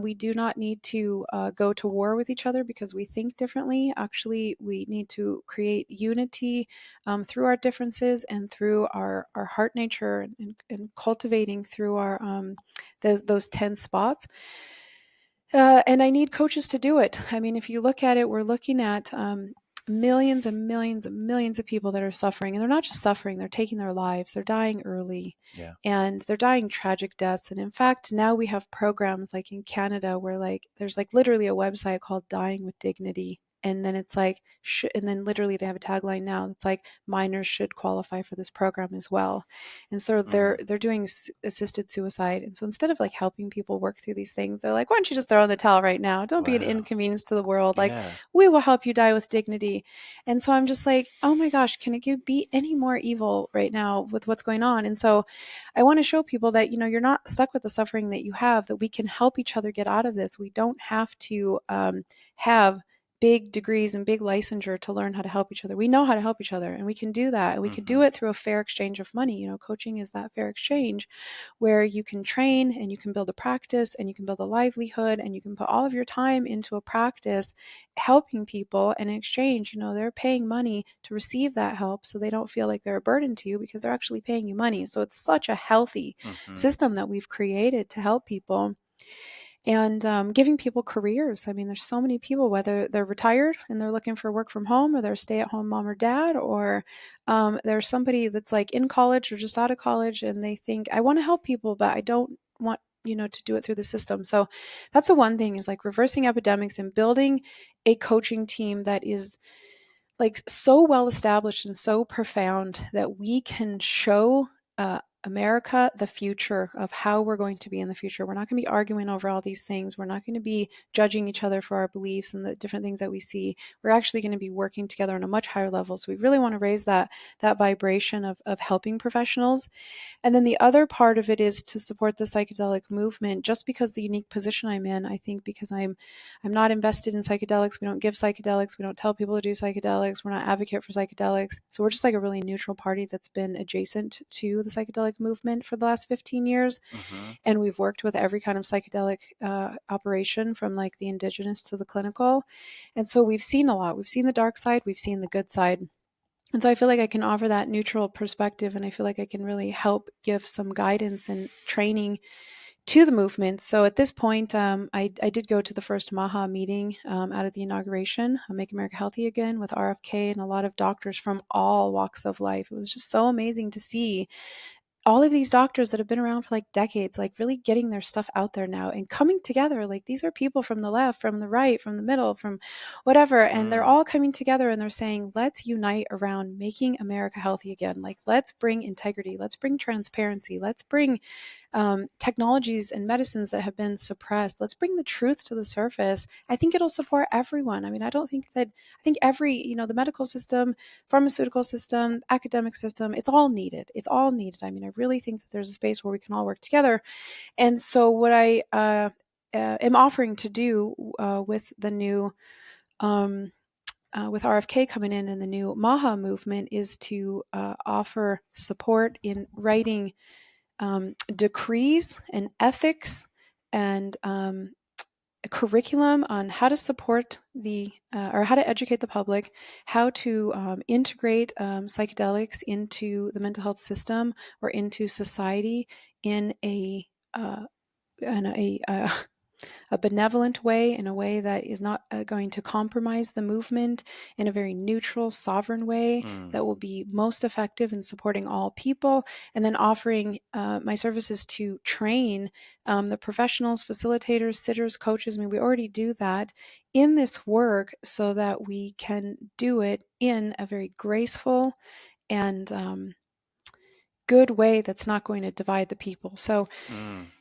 We do not need to go to war with each other because we think differently. Actually, we need to create unity through our differences and through our heart nature, and cultivating through our those 10 spots. And I need coaches to do it. I mean, if you look at it, we're looking at millions and millions and millions of people that are suffering. And they're not just suffering, they're taking their lives. They're dying early. Yeah. And they're dying tragic deaths. And in fact, now we have programs like in Canada where there's literally a website called Dying with Dignity. And then it's like, and then literally they have a tagline now that's like, minors should qualify for this program as well. And so they're doing assisted suicide. And so instead of like helping people work through these things, they're like, why don't you just throw in the towel right now? Don't be an Wow. inconvenience to the world. Like, Yeah. we will help you die with dignity. And so I'm just like, oh my gosh, can it be any more evil right now with what's going on? And so I want to show people that, you're not stuck with the suffering that you have, that we can help each other get out of this. We don't have to have big degrees and big licensure to learn how to help each other. We know how to help each other, and we can do that. And we can do it through a fair exchange of money. Coaching is that fair exchange where you can train and you can build a practice and you can build a livelihood and you can put all of your time into a practice helping people. And in exchange, they're paying money to receive that help, so they don't feel like they're a burden to you because they're actually paying you money. So it's such a healthy system that we've created to help people. And giving people careers. I mean, there's so many people, whether they're retired and they're looking for work from home, or they're stay-at-home mom or dad, or there's somebody that's like in college or just out of college and they think, I want to help people, but I don't want to do it through the system. So that's the one thing, is like reversing epidemics and building a coaching team that is like so well established and so profound that we can show America the future of how we're going to be in the future. We're not going to be arguing over all these things. We're not going to be judging each other for our beliefs and the different things that we see. We're actually going to be working together on a much higher level. So we really want to raise that vibration of helping professionals. And then the other part of it is to support the psychedelic movement, just because the unique position I'm in. I think because I'm not invested in psychedelics. We don't give psychedelics. We don't tell people to do psychedelics. We're not advocate for psychedelics. So we're just like a really neutral party that's been adjacent to the psychedelic movement for the last 15 years. And we've worked with every kind of psychedelic operation, from like the indigenous to the clinical. And so we've seen a lot. We've seen the dark side. We've seen the good side. And so I feel like I can offer that neutral perspective, and I feel like I can really help give some guidance and training to the movement. So at this point, I did go to the first MAHA meeting out of the inauguration, Make America Healthy Again, with RFK and a lot of doctors from all walks of life. It was just so amazing to see all of these doctors that have been around for like decades, like really getting their stuff out there now and coming together. Like, these are people from the left, from the right, from the middle, from whatever. And they're all coming together and they're saying, let's unite around making America healthy again. Like, let's bring integrity. Let's bring transparency. Let's bring technologies and medicines that have been suppressed. Let's bring the truth to the surface. I think it'll support everyone. I mean, I think every, the medical system, pharmaceutical system, academic system, it's all needed. It's all needed. I mean, I really think that there's a space where we can all work together. And so what I am offering to do with the new with RFK coming in and the new MAHA movement is to offer support in writing decrees and ethics and a curriculum on how to support or how to educate the public, how to integrate psychedelics into the mental health system or into society in a benevolent way, in a way that is not going to compromise the movement, in a very neutral, sovereign way that will be most effective in supporting all people, and then offering my services to train the professionals, facilitators, sitters, coaches. I mean, we already do that in this work so that we can do it in a very graceful and good way that's not going to divide the people. So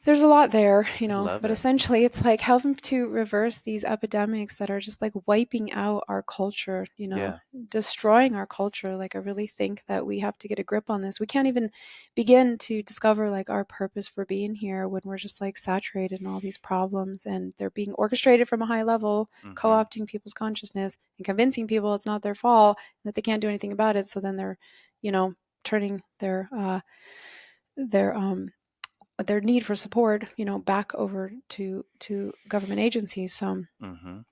there's a lot there, but essentially it's like helping to reverse these epidemics that are just like wiping out our culture, destroying our culture. Like, I really think that we have to get a grip on this. We can't even begin to discover like our purpose for being here when we're just like saturated in all these problems, and they're being orchestrated from a high level, co-opting people's consciousness and convincing people it's not their fault and that they can't do anything about it. So then they're, turning their need for support, back over to government agencies. So, and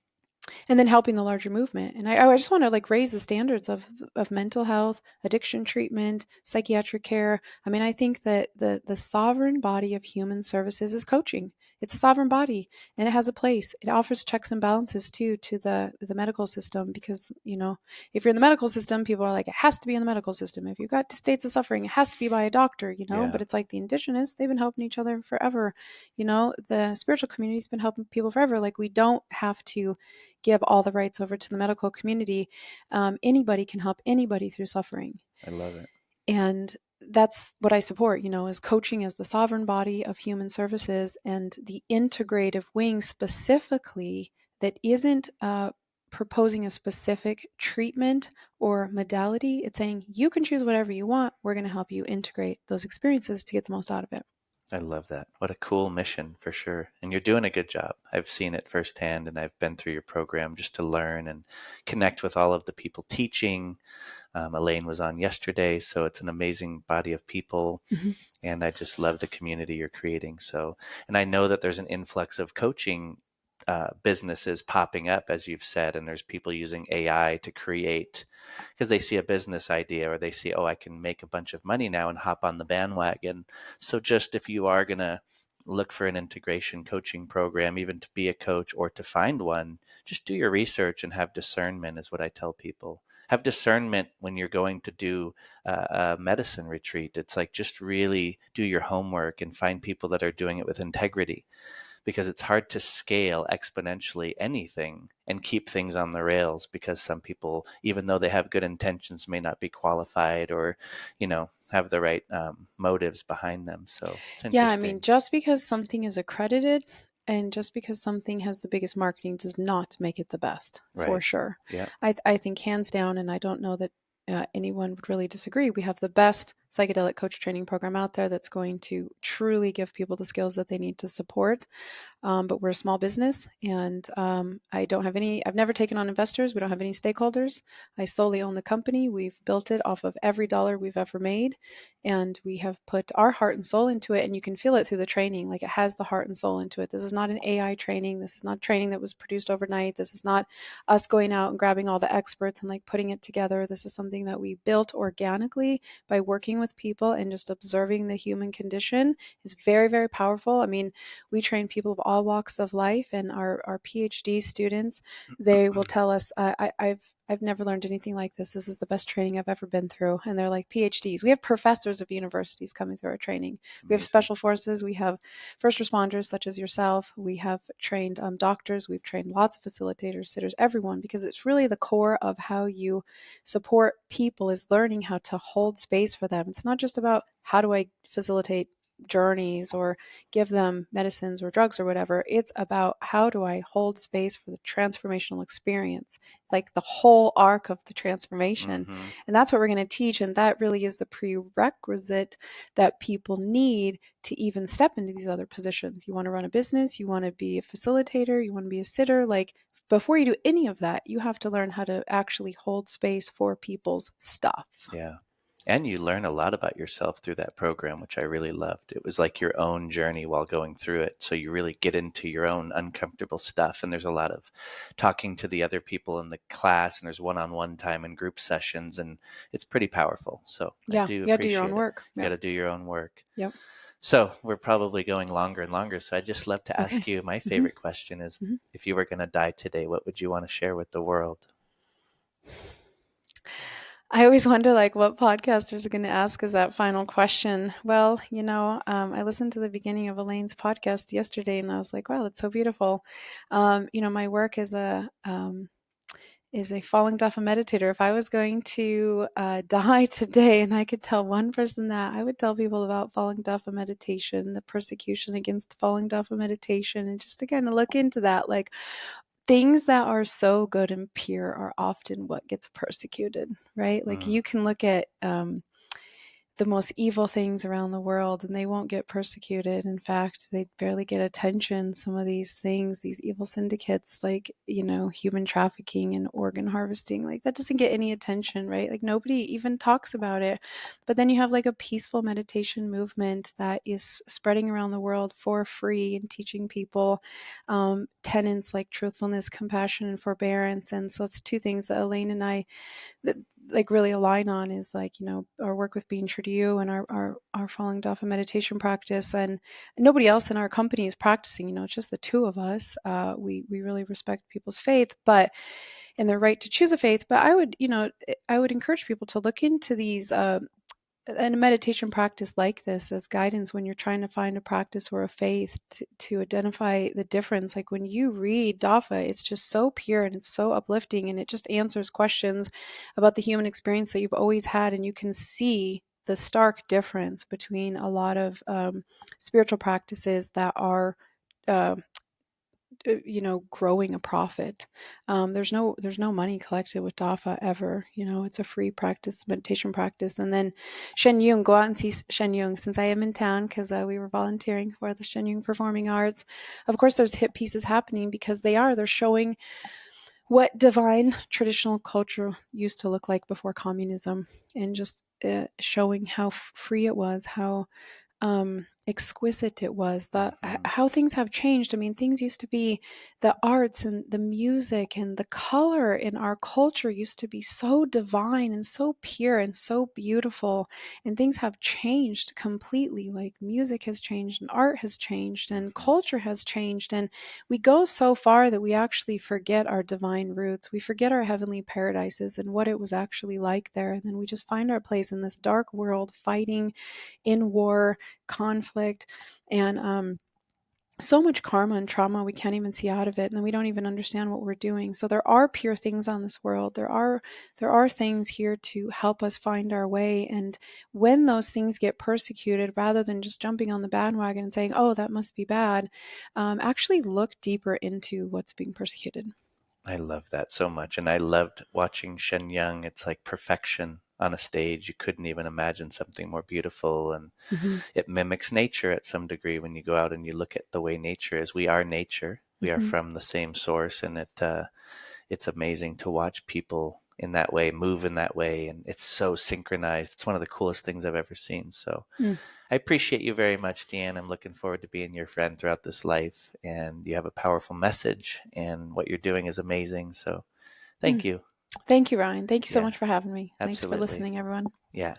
then helping the larger movement. And I just want to like raise the standards of mental health, addiction treatment, psychiatric care. I mean, I think that the sovereign body of human services is coaching. It's a sovereign body, and it has a place. It offers checks and balances too to the medical system, because, if you're in the medical system, people are like, it has to be in the medical system. If you've got states of suffering, it has to be by a doctor, Yeah. But it's like the indigenous, they've been helping each other forever. The spiritual community's been helping people forever. Like, we don't have to give all the rights over to the medical community. Anybody can help anybody through suffering. I love it. And that's what I support, is coaching as the sovereign body of human services, and the integrative wing specifically that isn't proposing a specific treatment or modality. It's saying you can choose whatever you want. We're going to help you integrate those experiences to get the most out of it. I love that. What a cool mission, for sure. And you're doing a good job. I've seen it firsthand, and I've been through your program just to learn and connect with all of the people teaching. Elaine was on yesterday, so it's an amazing body of people. Mm-hmm. And I just love the community you're creating. And I know that there's an influx of coaching businesses popping up, as you've said, and there's people using AI to create, because they see a business idea, or they see, oh, I can make a bunch of money now and hop on the bandwagon. So just, if you are going to look for an integration coaching program, even to be a coach or to find one, just do your research and have discernment, is what I tell people. Have discernment when you're going to do a medicine retreat. It's like, just really do your homework and find people that are doing it with integrity, because it's hard to scale exponentially anything and keep things on the rails, because some people, even though they have good intentions, may not be qualified, or, have the right motives behind them. So it's interesting. Yeah, I mean, just because something is accredited and just because something has the biggest marketing does not make it the best, for Right. sure. Yeah. I think hands down, and I don't know that anyone would really disagree, we have the best psychedelic coach training program out there that's going to truly give people the skills that they need to support. But we're a small business, and I've never taken on investors. We don't have any stakeholders. I solely own the company. We've built it off of every dollar we've ever made, and we have put our heart and soul into it, and you can feel it through the training. Like, it has the heart and soul into it. This is not an AI training. This is not training that was produced overnight. This is not us going out and grabbing all the experts and like putting it together. This is something that we built organically by working with people and just observing the human condition. Is very, very powerful. I mean, we train people of all walks of life, and our PhD students, they will tell us, I've never learned anything like this. This is the best training I've ever been through. And they're like PhDs. We have professors of universities coming through our training. We have special forces. We have first responders such as yourself. We have trained doctors. We've trained lots of facilitators, sitters, everyone, because it's really the core of how you support people, is learning how to hold space for them. It's not just about how do I facilitate journeys or give them medicines or drugs or whatever. It's about how do I hold space for the transformational experience, like the whole arc of the transformation. Mm-hmm. And that's what we're going to teach. And that really is the prerequisite that people need to even step into these other positions. You want to run a business, you want to be a facilitator, you want to be a sitter. Like, before you do any of that, you have to learn how to actually hold space for people's stuff. Yeah. And you learn a lot about yourself through that program, which I really loved. It was like your own journey while going through it. So you really get into your own uncomfortable stuff. And there's a lot of talking to the other people in the class, and there's one-on-one time and group sessions, and it's pretty powerful. So yeah, I do you got to do your own appreciate it. work. You got to do your own work. Yep. So we're probably going longer and longer. So I'd just love to ask you, my favorite question is, if you were going to die today, what would you want to share with the world? I always wonder, like, what podcasters are going to ask as that final question. Well, I listened to the beginning of Elaine's podcast yesterday, and I was like, wow, that's so beautiful. My work is a falling Duffa meditator. If I was going to die today and I could tell one person that, I would tell people about falling Duffa meditation, the persecution against falling Duffa meditation, and just to kind of look into that, like, things that are so good and pure are often what gets persecuted, right? Like, you can look at the most evil things around the world and they won't get persecuted. In fact, they barely get attention. Some of these things, these evil syndicates, like, human trafficking and organ harvesting, like, that doesn't get any attention, right? Like, nobody even talks about it. But then you have like a peaceful meditation movement that is spreading around the world for free and teaching people tenets like truthfulness, compassion, and forbearance. And so it's two things that Elaine and I, like really align on is like, our work with Being True to You and our Falling Dafa meditation practice. And nobody else in our company is practicing, it's just the two of us. We really respect people's faith, and their right to choose a faith. But I would encourage people to look into these, and a meditation practice like this as guidance when you're trying to find a practice or a faith to identify the difference. Like when you read Dafa, it's just so pure and it's so uplifting, and it just answers questions about the human experience that you've always had, and you can see the stark difference between a lot of spiritual practices that are growing a profit. There's no money collected with Dafa ever. It's a free practice, meditation practice. And then Shen Yung, go out and see Shen Yung, since I am in town, because we were volunteering for the Shen Yung Performing Arts. Of course, there's hip pieces happening because they're showing what divine traditional culture used to look like before communism, and just showing how free it was, how exquisite it was, how things have changed. I mean, things used to be, the arts and the music and the color in our culture used to be so divine and so pure and so beautiful, and things have changed completely. Like music has changed and art has changed and culture has changed, and we go so far that we actually forget our divine roots. We forget our heavenly paradises and what it was actually like there, and then we just find our place in this dark world, fighting in war, conflict, and so much karma and trauma we can't even see out of it, and then we don't even understand what we're doing. So there are pure things on this world. There are things here to help us find our way, and when those things get persecuted, rather than just jumping on the bandwagon and saying, oh, that must be bad, actually look deeper into what's being persecuted. I love that so much. And I loved watching Shen Yung. It's like perfection on a stage. You couldn't even imagine something more beautiful. And it mimics nature at some degree when you go out and you look at the way nature is. We are nature. We are from the same source. And it's amazing to watch people in that way, move in that way. And it's so synchronized. It's one of the coolest things I've ever seen. So I appreciate you very much, Deanne. I'm looking forward to being your friend throughout this life. And you have a powerful message, and what you're doing is amazing. So thank you. Thank you, Ryan. Thank you so Yeah, much for having me. absolutely. Thanks for listening, everyone. Yeah.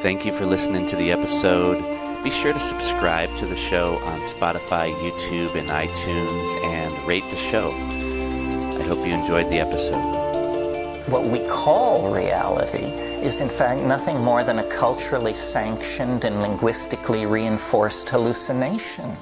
Thank you for listening to the episode. Be sure to subscribe to the show on Spotify, YouTube, and iTunes, and rate the show. I hope you enjoyed the episode. What we call reality is in fact nothing more than a culturally sanctioned and linguistically reinforced hallucination.